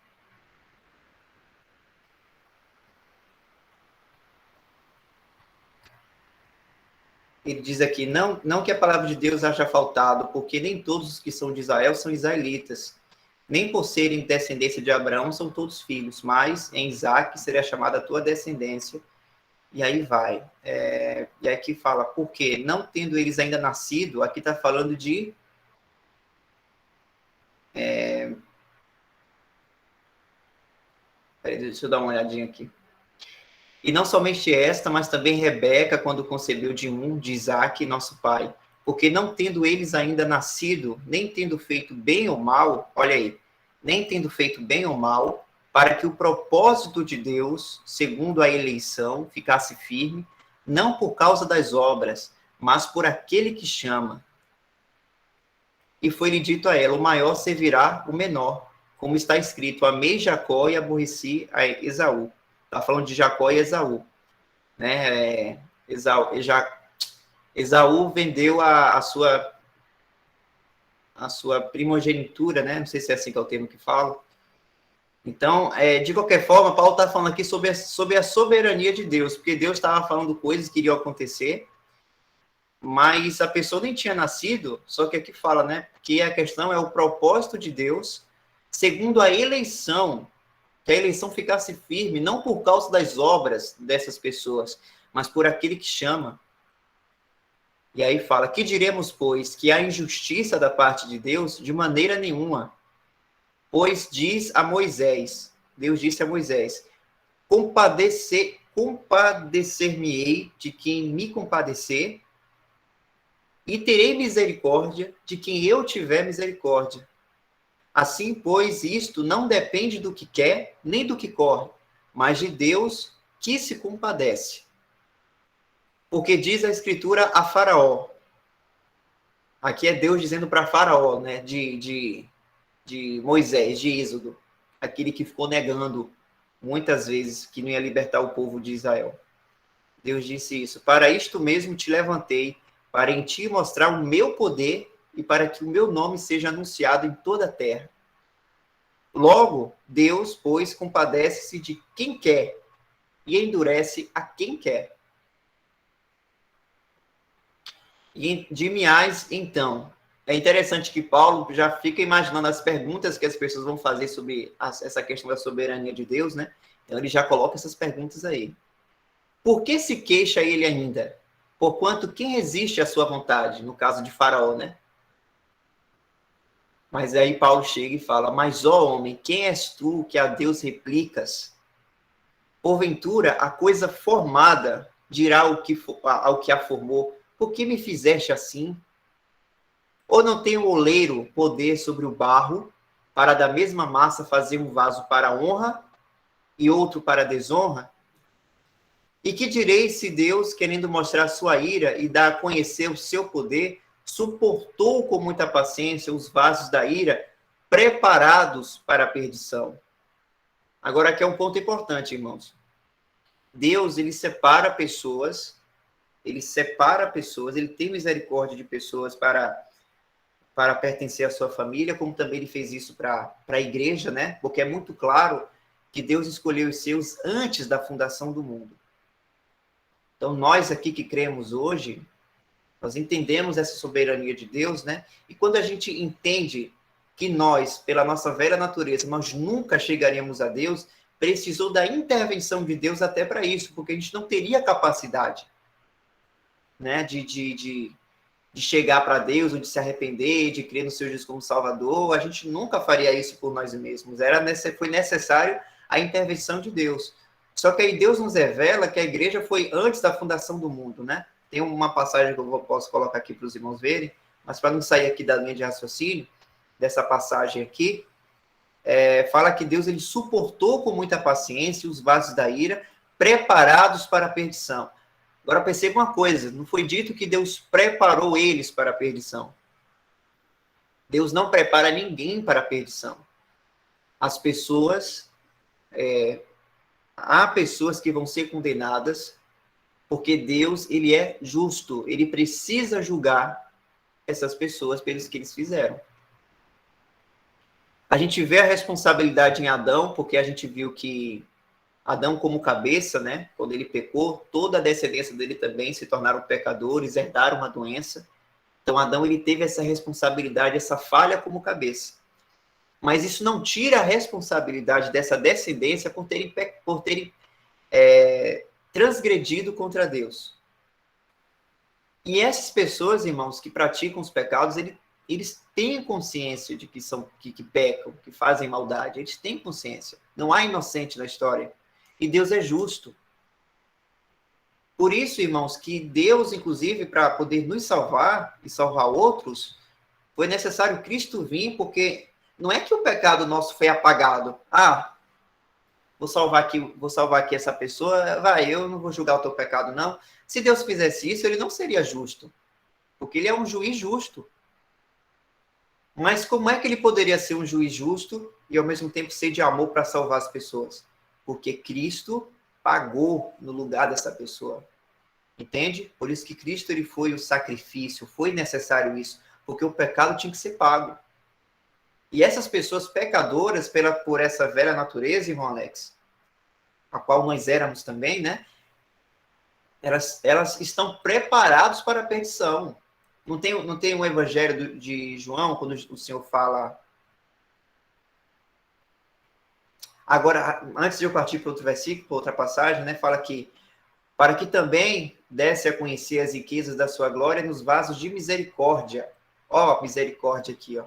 Ele diz aqui, não que a palavra de Deus haja faltado, porque nem todos os que são de Israel são israelitas. Nem por serem descendência de Abraão são todos filhos, mas em Isaac será chamada a tua descendência. E aí vai. E aqui fala, porque não tendo eles ainda nascido, aqui está falando de... Peraí, deixa eu dar uma olhadinha aqui. E não somente esta, mas também Rebeca, quando concebeu de Isaac, nosso pai. Porque não tendo eles ainda nascido, nem tendo feito bem ou mal, olha aí, nem tendo feito bem ou mal, para que o propósito de Deus, segundo a eleição, ficasse firme, não por causa das obras, mas por aquele que chama. E foi-lhe dito a ela, o maior servirá o menor, como está escrito, amei Jacó e aborreci a Esaú. Está falando de Jacó e Esaú. Né? Esaú vendeu a sua primogenitura, né? Não sei se é assim que é o termo que fala. Então, de qualquer forma, Paulo está falando aqui sobre a soberania de Deus, porque Deus estava falando coisas que iriam acontecer, mas a pessoa nem tinha nascido, só que aqui fala, né? Que a questão é o propósito de Deus, segundo a eleição, que a eleição ficasse firme, não por causa das obras dessas pessoas, mas por aquele que chama. E aí fala, que diremos, pois, que há injustiça da parte de Deus? De maneira nenhuma. Pois diz a Moisés, Deus disse a Moisés, compadecer-me-ei de quem me compadecer, e terei misericórdia de quem eu tiver misericórdia. Assim, pois, isto não depende do que quer, nem do que corre, mas de Deus que se compadece. Porque diz a Escritura a Faraó, aqui é Deus dizendo para Faraó, né, de Moisés, de Êxodo, aquele que ficou negando, muitas vezes, que não ia libertar o povo de Israel. Deus disse isso: para isto mesmo te levantei, para em ti mostrar o meu poder e para que o meu nome seja anunciado em toda a terra. Logo, Deus, pois, compadece-se de quem quer e endurece a quem quer. E dir-me-ás, então. É interessante que Paulo já fica imaginando as perguntas que as pessoas vão fazer sobre essa questão da soberania de Deus, né? Então ele já coloca essas perguntas aí. Por que se queixa ele ainda? Porquanto quem resiste à sua vontade? No caso de Faraó, né? Mas aí Paulo chega e fala: mas, ó homem, quem és tu que a Deus replicas? Porventura, a coisa formada dirá ao que a formou: por que me fizeste assim? Ou não tem o oleiro poder sobre o barro, para da mesma massa fazer um vaso para honra e outro para desonra? E que direi se Deus, querendo mostrar sua ira e dar a conhecer o seu poder, suportou com muita paciência os vasos da ira preparados para a perdição? Agora, aqui é um ponto importante, irmãos. Deus, ele separa pessoas, ele tem misericórdia de pessoas para pertencer à sua família, como também ele fez isso para a igreja, né? Porque é muito claro que Deus escolheu os seus antes da fundação do mundo. Então, nós aqui que cremos hoje, nós entendemos essa soberania de Deus, né? E quando a gente entende que nós, pela nossa velha natureza, nós nunca chegaríamos a Deus, precisou da intervenção de Deus até para isso, porque a gente não teria capacidade, né, de chegar para Deus, ou de se arrepender, de crer no seu Jesus como Salvador. A gente nunca faria isso por nós mesmos. Foi necessário a intervenção de Deus. Só que aí Deus nos revela que a igreja foi antes da fundação do mundo, né? Tem uma passagem que eu posso colocar aqui para os irmãos verem, mas para não sair aqui da linha de raciocínio, dessa passagem aqui, fala que Deus ele suportou com muita paciência os vasos da ira, preparados para a perdição. Agora perceba uma coisa, não foi dito que Deus preparou eles para a perdição. Deus não prepara ninguém para a perdição. As pessoas, há pessoas que vão ser condenadas, porque Deus, ele é justo, ele precisa julgar essas pessoas pelos que eles fizeram. A gente vê a responsabilidade em Adão, porque a gente viu que Adão como cabeça, né? Quando ele pecou, toda a descendência dele também se tornaram pecadores, herdaram uma doença. Então Adão ele teve essa responsabilidade, essa falha como cabeça. Mas isso não tira a responsabilidade dessa descendência por terem transgredido contra Deus. E essas pessoas, irmãos, que praticam os pecados, eles têm consciência de que pecam, que fazem maldade. Eles têm consciência. Não há inocente na história. E Deus é justo. Por isso, irmãos, que Deus, inclusive, para poder nos salvar e salvar outros, foi necessário Cristo vir, porque não é que o pecado nosso foi apagado. Vou salvar aqui essa pessoa, eu não vou julgar o teu pecado, não. Se Deus fizesse isso, ele não seria justo, porque ele é um juiz justo. Mas como é que ele poderia ser um juiz justo e, ao mesmo tempo, ser de amor para salvar as pessoas? Porque Cristo pagou no lugar dessa pessoa. Entende? Por isso que Cristo ele foi o sacrifício, foi necessário isso, porque o pecado tinha que ser pago. E essas pessoas pecadoras, por essa velha natureza, irmão Alex, a qual nós éramos também, né? Elas estão preparadas para a perdição. Não tem um evangelho de João, quando o Senhor fala... Agora, antes de eu partir para outro versículo, para outra passagem, né, fala que para que também desse a conhecer as riquezas da sua glória nos vasos de misericórdia. Ó, misericórdia aqui, ó.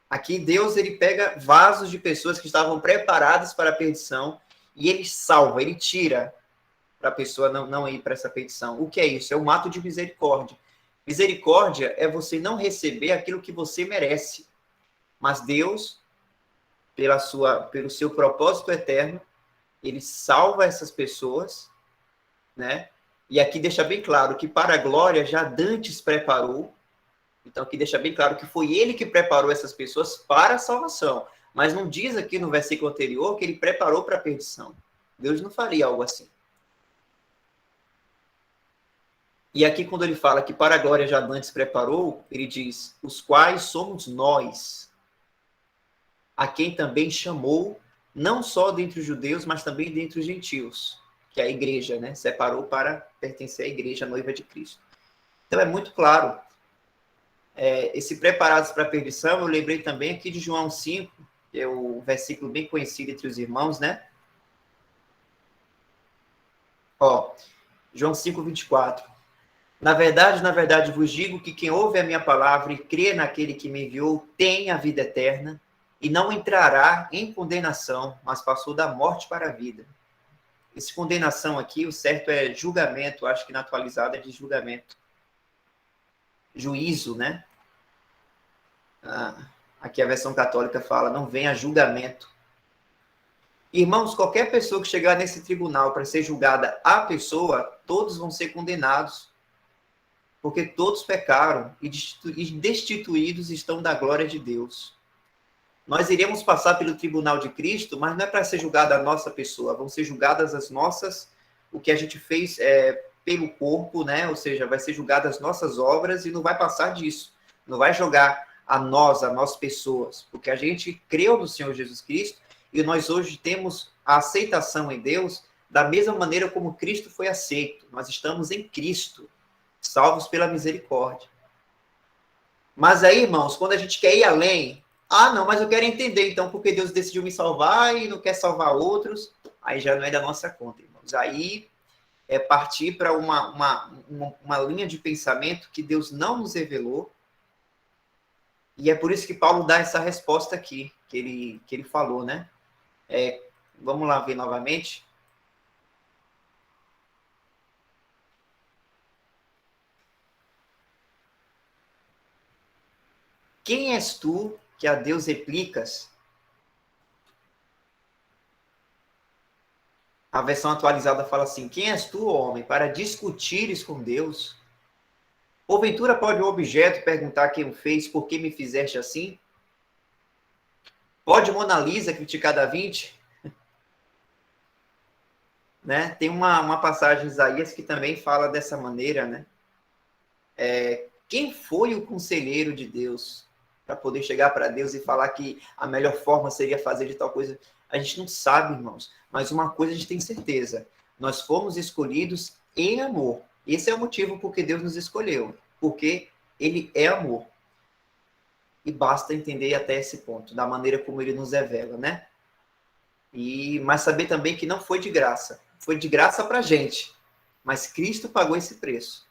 Aqui Deus, ele pega vasos de pessoas que estavam preparadas para a perdição e ele salva, ele tira para a pessoa não ir para essa perdição. O que é isso? É um ato de misericórdia. Misericórdia é você não receber aquilo que você merece. Mas Deus, pelo seu propósito eterno, ele salva essas pessoas, né? E aqui deixa bem claro que para a glória já dantes preparou. Então aqui deixa bem claro que foi ele que preparou essas pessoas para a salvação. Mas não diz aqui no versículo anterior que ele preparou para a perdição. Deus não faria algo assim. E aqui, quando ele fala que para a glória já antes preparou, ele diz, os quais somos nós, a quem também chamou, não só dentre os judeus, mas também dentre os gentios, que é a igreja, né? Separou para pertencer à igreja, a noiva de Cristo. Então, é muito claro. Esse preparados para a perdição, eu lembrei também aqui de João 5, que é o versículo bem conhecido entre os irmãos, né? João 5, 24. Na verdade, vos digo que quem ouve a minha palavra e crê naquele que me enviou tem a vida eterna e não entrará em condenação, mas passou da morte para a vida. Esse condenação aqui, o certo é julgamento, acho que na atualizada é de julgamento. Juízo, né? Aqui a versão católica fala, não venha julgamento. Irmãos, qualquer pessoa que chegar nesse tribunal para ser julgada a pessoa, todos vão ser condenados. Porque todos pecaram e destituídos estão da glória de Deus. Nós iremos passar pelo tribunal de Cristo, mas não é para ser julgada a nossa pessoa, vão ser julgadas as nossas, o que a gente fez pelo corpo, né? Ou seja, vai ser julgadas as nossas obras e não vai passar disso. Não vai jogar a nós pessoas, porque a gente creu no Senhor Jesus Cristo e nós hoje temos a aceitação em Deus da mesma maneira como Cristo foi aceito. Nós estamos em Cristo, salvos pela misericórdia. Mas aí, irmãos, quando a gente quer ir além, não, mas eu quero entender, então, porque Deus decidiu me salvar e não quer salvar outros, aí já não é da nossa conta, irmãos. Aí é partir para uma linha de pensamento que Deus não nos revelou, e é por isso que Paulo dá essa resposta aqui, que ele falou, né? Vamos lá ver novamente. Quem és tu que a Deus replicas? A versão atualizada fala assim, quem és tu, homem, para discutires com Deus? Porventura pode o objeto perguntar quem o fez, por que me fizeste assim? Pode Mona Lisa criticar Da Vinci? Né? Tem uma passagem em Isaías que também fala dessa maneira, né? Quem foi o conselheiro de Deus para poder chegar para Deus e falar que a melhor forma seria fazer de tal coisa? A gente não sabe, irmãos, mas uma coisa a gente tem certeza, nós fomos escolhidos em amor. Esse é o motivo porque Deus nos escolheu, porque Ele é amor. E basta entender até esse ponto, da maneira como Ele nos revela, né? Mas saber também que não foi de graça, foi de graça para a gente, mas Cristo pagou esse preço.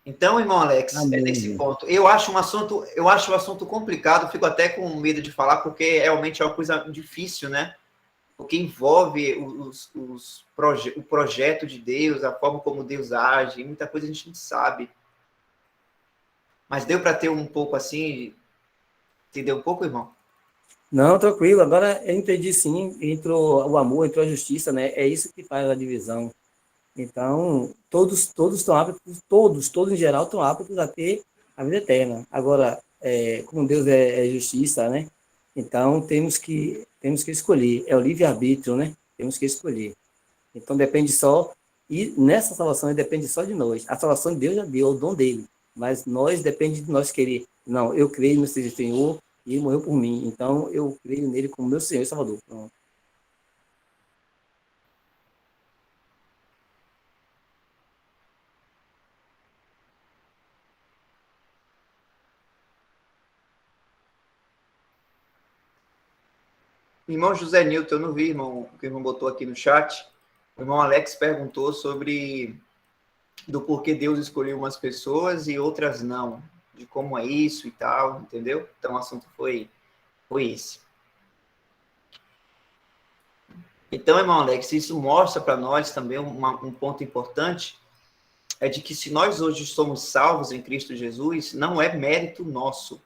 Então, irmão Alex, nesse ponto, eu acho o assunto complicado, fico até com medo de falar, porque realmente é uma coisa difícil, né? Porque envolve o projeto de Deus, a forma como Deus age, muita coisa a gente não sabe. Mas deu para ter um pouco assim, entendeu um pouco, irmão? Não, tranquilo, agora eu entendi sim, entrou o amor, entrou a justiça, né? É isso que faz a divisão. Então, todos estão aptos, todos em geral estão aptos a ter a vida eterna. Agora, como Deus é justiça, né? Então, temos que escolher. É o livre-arbítrio, né? Temos que escolher. Então, depende só, e nessa salvação depende só de nós. A salvação de Deus já deu, é o dom dele. Mas depende de nós querer. Não, eu creio no Senhor e ele morreu por mim. Então, eu creio nele como meu Senhor e Salvador. Pronto. Irmão José Nilton, eu não vi, irmão, o que o irmão botou aqui no chat. O irmão Alex perguntou sobre do porquê Deus escolheu umas pessoas e outras não, de como é isso e tal, entendeu? Então o assunto foi esse. Então, irmão Alex, isso mostra para nós também um ponto importante, é de que se nós hoje somos salvos em Cristo Jesus, não é mérito nosso.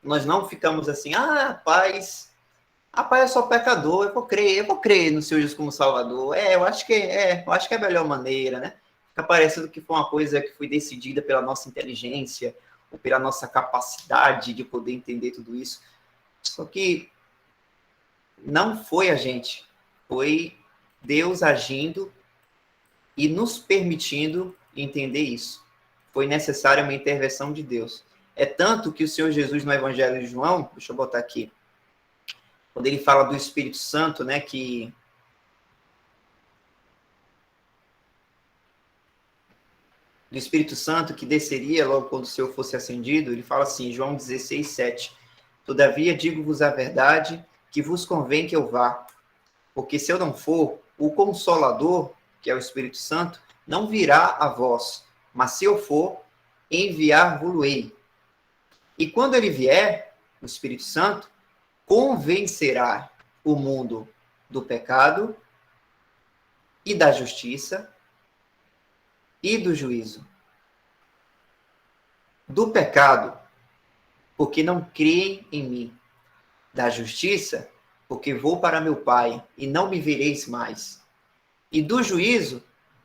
Nós não ficamos assim, rapaz, eu sou pecador, eu vou crer no Senhor Jesus como Salvador. Eu acho que é a melhor maneira, né? Fica parecendo que foi uma coisa que foi decidida pela nossa inteligência, ou pela nossa capacidade de poder entender tudo isso. Só que não foi a gente, foi Deus agindo e nos permitindo entender isso. Foi necessária uma intervenção de Deus. É tanto que o Senhor Jesus, no Evangelho de João, deixa eu botar aqui, quando ele fala do Espírito Santo, né, do Espírito Santo que desceria logo quando o Senhor fosse ascendido, ele fala assim, João 16, 7, todavia digo-vos a verdade, que vos convém que eu vá, porque se eu não for, o Consolador, que é o Espírito Santo, não virá a vós, mas se eu for, enviar-vos-ei. E quando ele vier, o Espírito Santo, convencerá o mundo do pecado e da justiça e do juízo. Do pecado, porque não creem em mim. Da justiça, porque vou para meu Pai e não me vereis mais. E do juízo,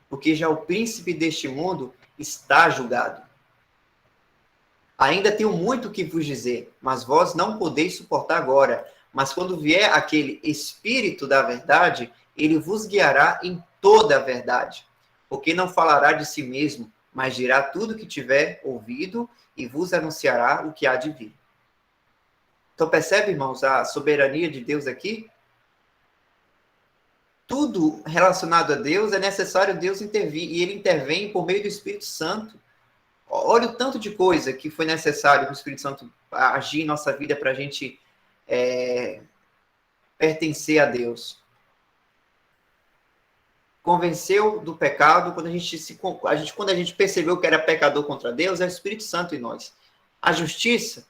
porque já o príncipe deste mundo está julgado. Ainda tenho muito que vos dizer, mas vós não podeis suportar agora. Mas quando vier aquele Espírito da verdade, ele vos guiará em toda a verdade. Porque não falará de si mesmo, mas dirá tudo o que tiver ouvido e vos anunciará o que há de vir. Então percebe, irmãos, a soberania de Deus aqui? Tudo relacionado a Deus é necessário Deus intervir, e ele intervém por meio do Espírito Santo. Olha o tanto de coisa que foi necessário o Espírito Santo agir em nossa vida para a gente pertencer a Deus. Convenceu do pecado, quando a gente percebeu que era pecador contra Deus, é o Espírito Santo em nós. A justiça,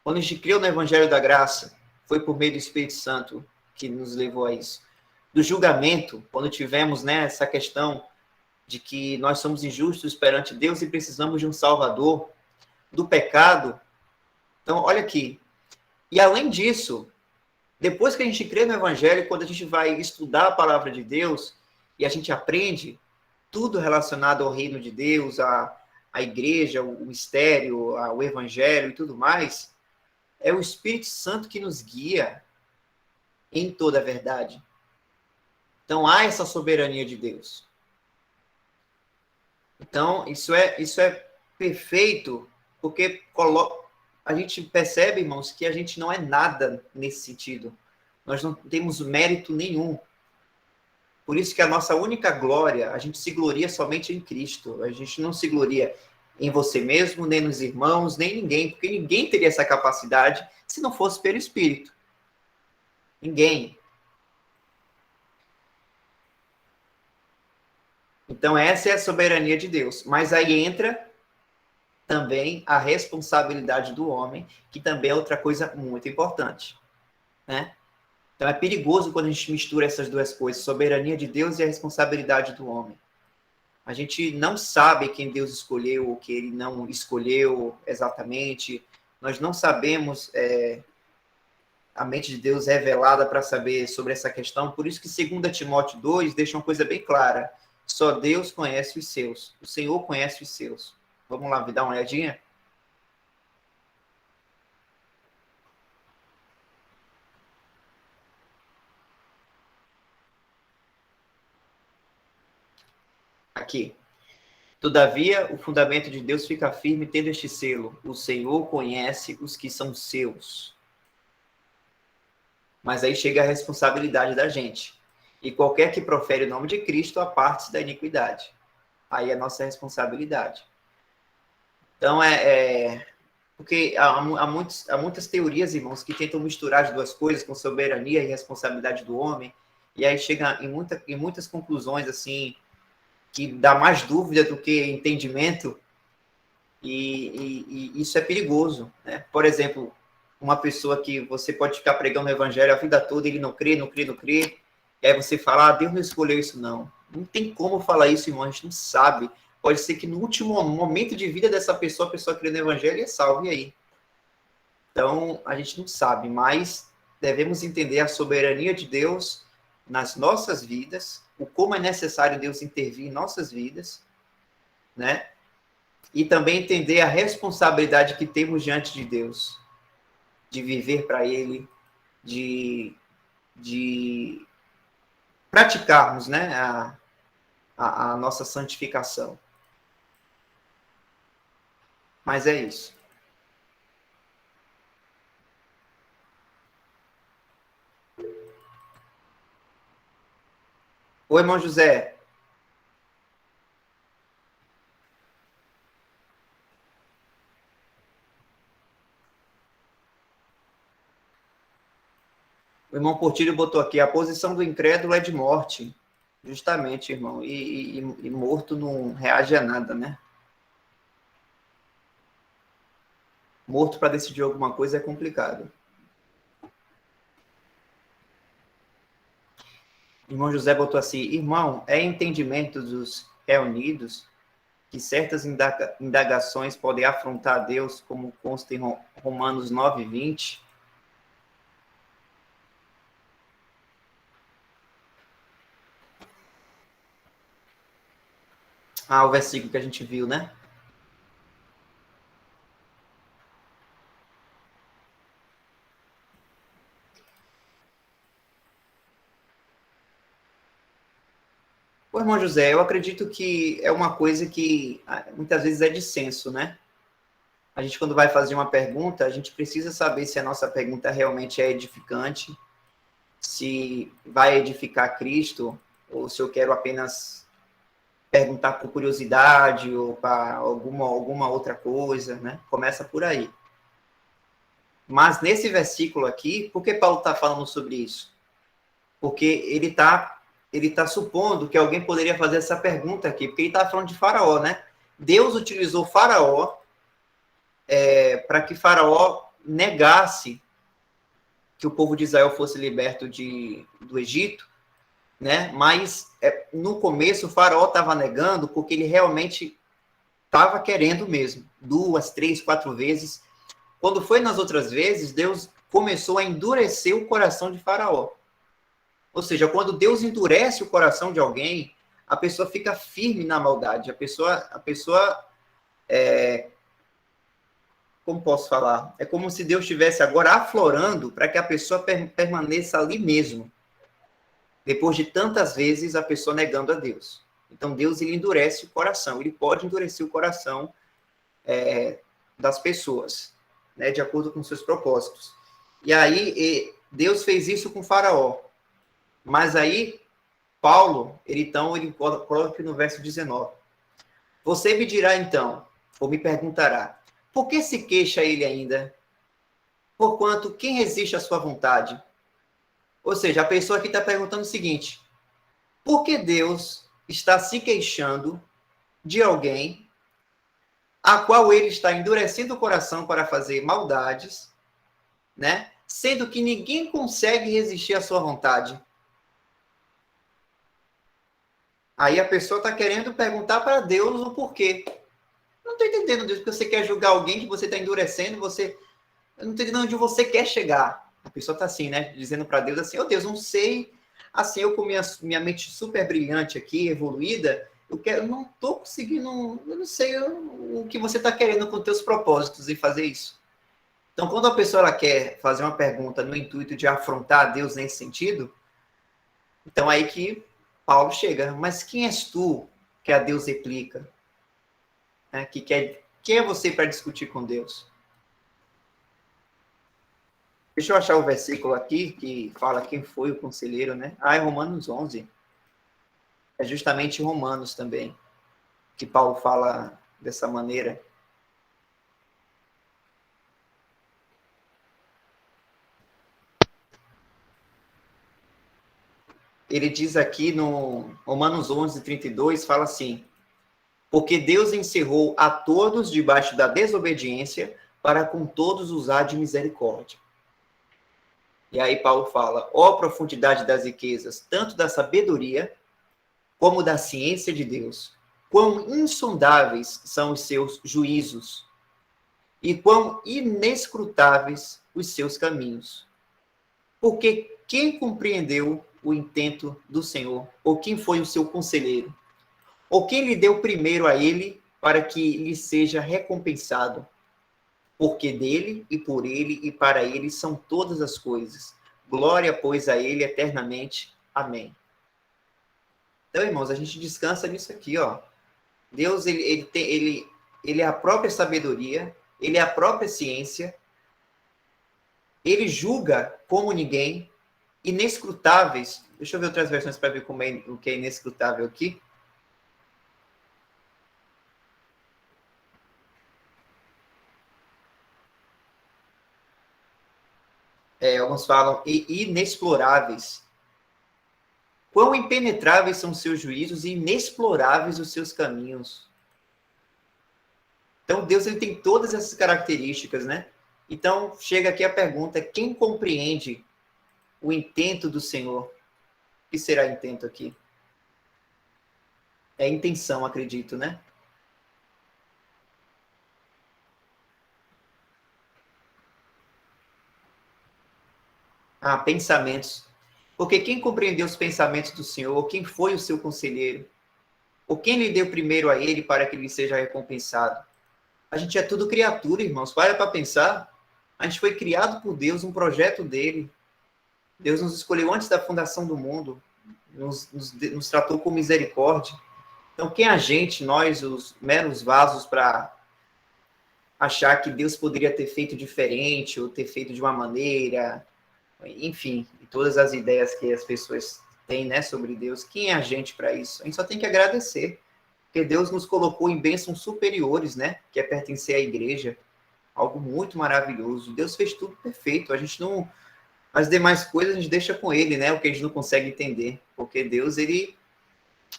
quando a gente criou no Evangelho da Graça, foi por meio do Espírito Santo que nos levou a isso. Do julgamento, quando tivemos, né, essa questão de que nós somos injustos perante Deus e precisamos de um Salvador. Do pecado. Então, olha aqui. E além disso, depois que a gente crê no Evangelho, quando a gente vai estudar a palavra de Deus e a gente aprende tudo relacionado ao reino de Deus, a igreja, o mistério, o Evangelho e tudo mais, é o Espírito Santo que nos guia em toda a verdade. Então, há essa soberania de Deus. Então, isso é perfeito, porque a gente percebe, irmãos, que a gente não é nada nesse sentido. Nós não temos mérito nenhum. Por isso que a nossa única glória, a gente se gloria somente em Cristo. A gente não se gloria em você mesmo, nem nos irmãos, nem em ninguém, porque ninguém teria essa capacidade se não fosse pelo Espírito. Ninguém. Então, essa é a soberania de Deus. Mas aí entra também a responsabilidade do homem, que também é outra coisa muito importante, né? Então, é perigoso quando a gente mistura essas duas coisas, soberania de Deus e a responsabilidade do homem. A gente não sabe quem Deus escolheu ou que ele não escolheu exatamente. Nós não sabemos a mente de Deus revelada para saber sobre essa questão. Por isso que 2 Timóteo 2 deixa uma coisa bem clara. Só Deus conhece os seus. O Senhor conhece os seus. Vamos lá, dar uma olhadinha? Aqui. Todavia, o fundamento de Deus fica firme tendo este selo. O Senhor conhece os que são seus. Mas aí chega a responsabilidade da gente. E qualquer que profere o nome de Cristo, aparte-se da iniquidade. Aí é a nossa responsabilidade. Então, porque há muitas teorias, irmãos, que tentam misturar as duas coisas, com soberania e responsabilidade do homem, e aí chega em muitas conclusões, assim, que dá mais dúvida do que entendimento, e isso é perigoso, né? Por exemplo, uma pessoa que você pode ficar pregando o evangelho a vida toda, ele não crê, e aí você fala, Deus não escolheu isso, não. Não tem como falar isso, irmão, a gente não sabe. Pode ser que no último momento de vida dessa pessoa, a pessoa crê no evangelho e é salva, e aí? Então, a gente não sabe, mas devemos entender a soberania de Deus nas nossas vidas, o como é necessário Deus intervir em nossas vidas, né? e também entender a responsabilidade que temos diante de Deus, de viver para Ele, de praticarmos, né, a nossa santificação. Mas é isso. Oi, irmão José. O irmão Portilho botou aqui, a posição do incrédulo é de morte. Justamente, irmão. E morto não reage a nada, né? Morto para decidir alguma coisa é complicado. O irmão José botou assim, irmão, é entendimento dos reunidos que certas indagações podem afrontar a Deus, como consta em Romanos 9:20. Ah, o versículo que a gente viu, né? Ô, irmão José, eu acredito que é uma coisa que muitas vezes é de senso, né? A gente, quando vai fazer uma pergunta, a gente precisa saber se a nossa pergunta realmente é edificante, se vai edificar Cristo, ou se eu quero apenas perguntar por curiosidade ou para alguma outra coisa, né? Começa por aí. Mas nesse versículo aqui, por que Paulo está falando sobre isso? Porque ele tá supondo que alguém poderia fazer essa pergunta aqui, porque ele está falando de Faraó, né? Deus utilizou Faraó para que Faraó negasse que o povo de Israel fosse liberto do Egito, né? Mas no começo o Faraó estava negando porque ele realmente estava querendo mesmo, 2, 3, 4 vezes. Quando foi nas outras vezes, Deus começou a endurecer o coração de Faraó. Ou seja, quando Deus endurece o coração de alguém, a pessoa fica firme na maldade. A pessoa como posso falar? É como se Deus estivesse agora aflorando para que a pessoa permaneça ali mesmo. Depois de tantas vezes a pessoa negando a Deus. Então Deus, ele endurece o coração. Ele pode endurecer o coração das pessoas, né, de acordo com seus propósitos. E aí Deus fez isso com Faraó. Mas aí Paulo, ele coloca no verso 19. Você me dirá então, ou me perguntará, por que se queixa ele ainda? Porquanto, quem resiste à sua vontade? Ou seja, a pessoa aqui está perguntando o seguinte, por que Deus está se queixando de alguém a qual ele está endurecendo o coração para fazer maldades, né? Sendo que ninguém consegue resistir à sua vontade? Aí a pessoa está querendo perguntar para Deus o porquê. Eu não estou entendendo, Deus, porque você quer julgar alguém que você está endurecendo, eu não estou entendendo onde você quer chegar. A pessoa está assim, né? Dizendo para Deus assim, Deus, não sei, assim, eu com minha mente super brilhante aqui, evoluída, eu não estou conseguindo, eu não sei o que você está querendo com teus propósitos em fazer isso. Então, quando a pessoa ela quer fazer uma pergunta no intuito de afrontar Deus nesse sentido, então aí que Paulo chega, mas quem és tu que a Deus replica? Quem é você para discutir com Deus? Deixa eu achar o versículo aqui que fala quem foi o conselheiro, né? É Romanos 11. É justamente Romanos também, que Paulo fala dessa maneira. Ele diz aqui no Romanos 11, 32, fala assim, porque Deus encerrou a todos debaixo da desobediência para com todos usar de misericórdia. E aí Paulo fala, ó profundidade das riquezas, tanto da sabedoria como da ciência de Deus, quão insondáveis são os seus juízos e quão inescrutáveis os seus caminhos. Porque quem compreendeu o intento do Senhor? Ou quem foi o seu conselheiro? Ou quem lhe deu primeiro a ele para que lhe seja recompensado, porque dele e por ele e para ele são todas as coisas. Glória, pois, a ele eternamente. Amém. Então, irmãos, a gente descansa nisso aqui, ó. Deus, ele é a própria sabedoria, ele é a própria ciência, ele julga como ninguém, inescrutáveis. Deixa eu ver outras versões para ver como é, o que é inescrutável aqui. Alguns falam inexploráveis. Quão impenetráveis são os seus juízos e inexploráveis os seus caminhos. Então, Deus ele tem todas essas características, né? Então, chega aqui a pergunta, quem compreende o intento do Senhor? O que será intento aqui? É intenção, acredito, né? Pensamentos. Porque quem compreendeu os pensamentos do Senhor, quem foi o seu conselheiro, ou quem lhe deu primeiro a ele para que lhe seja recompensado? A gente é tudo criatura, irmãos. Para pensar. A gente foi criado por Deus, um projeto dele. Deus nos escolheu antes da fundação do mundo. Nos tratou com misericórdia. Então, quem é a gente, nós, os meros vasos, para achar que Deus poderia ter feito diferente, ou ter feito de uma maneira, enfim, todas as ideias que as pessoas têm, né, sobre Deus. Quem é a gente para isso? A gente só tem que agradecer, porque Deus nos colocou em bênçãos superiores, né, que é pertencer à igreja, algo muito maravilhoso. Deus fez tudo perfeito, a gente não... As demais coisas a gente deixa com ele, né, o que a gente não consegue entender, porque Deus,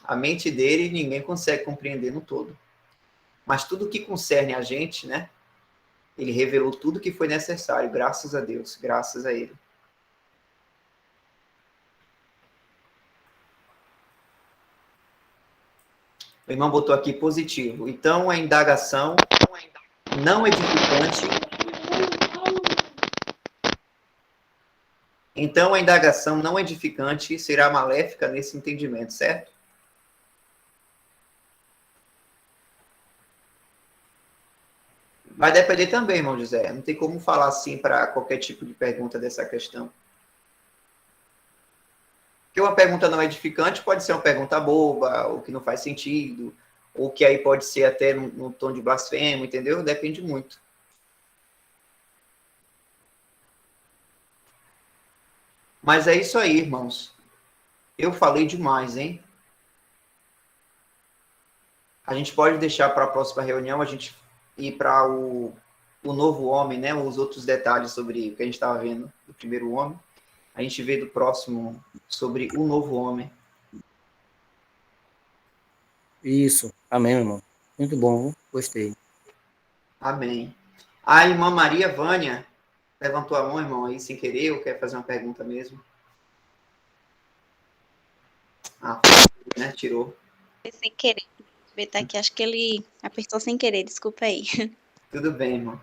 a mente dele, ninguém consegue compreender no todo. Mas tudo que concerne a gente, né, ele revelou tudo que foi necessário, graças a Deus, graças a ele. O irmão botou aqui positivo. Então, a indagação não edificante. Então, a indagação não edificante será maléfica nesse entendimento, certo? Vai depender também, irmão José. Não tem como falar assim para qualquer tipo de pergunta dessa questão. Porque uma pergunta não edificante pode ser uma pergunta boba, ou que não faz sentido, ou que aí pode ser até num tom de blasfemo, entendeu? Depende muito. Mas é isso aí, irmãos. Eu falei demais, hein? A gente pode deixar para a próxima reunião a gente ir para o novo homem, né? Os outros detalhes sobre o que a gente estava vendo do primeiro homem. A gente vê do próximo sobre o novo homem. Isso. Amém, meu irmão. Muito bom, gostei. Amém. A irmã Maria Vânia levantou a mão, irmão, aí sem querer, ou quer fazer uma pergunta mesmo? Né? Tirou. Sem querer. Tá aqui, acho que ele apertou sem querer, desculpa aí. Tudo bem, irmão.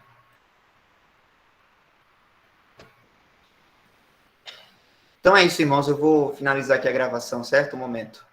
Então é isso, irmãos. Eu vou finalizar aqui a gravação, certo? Um momento.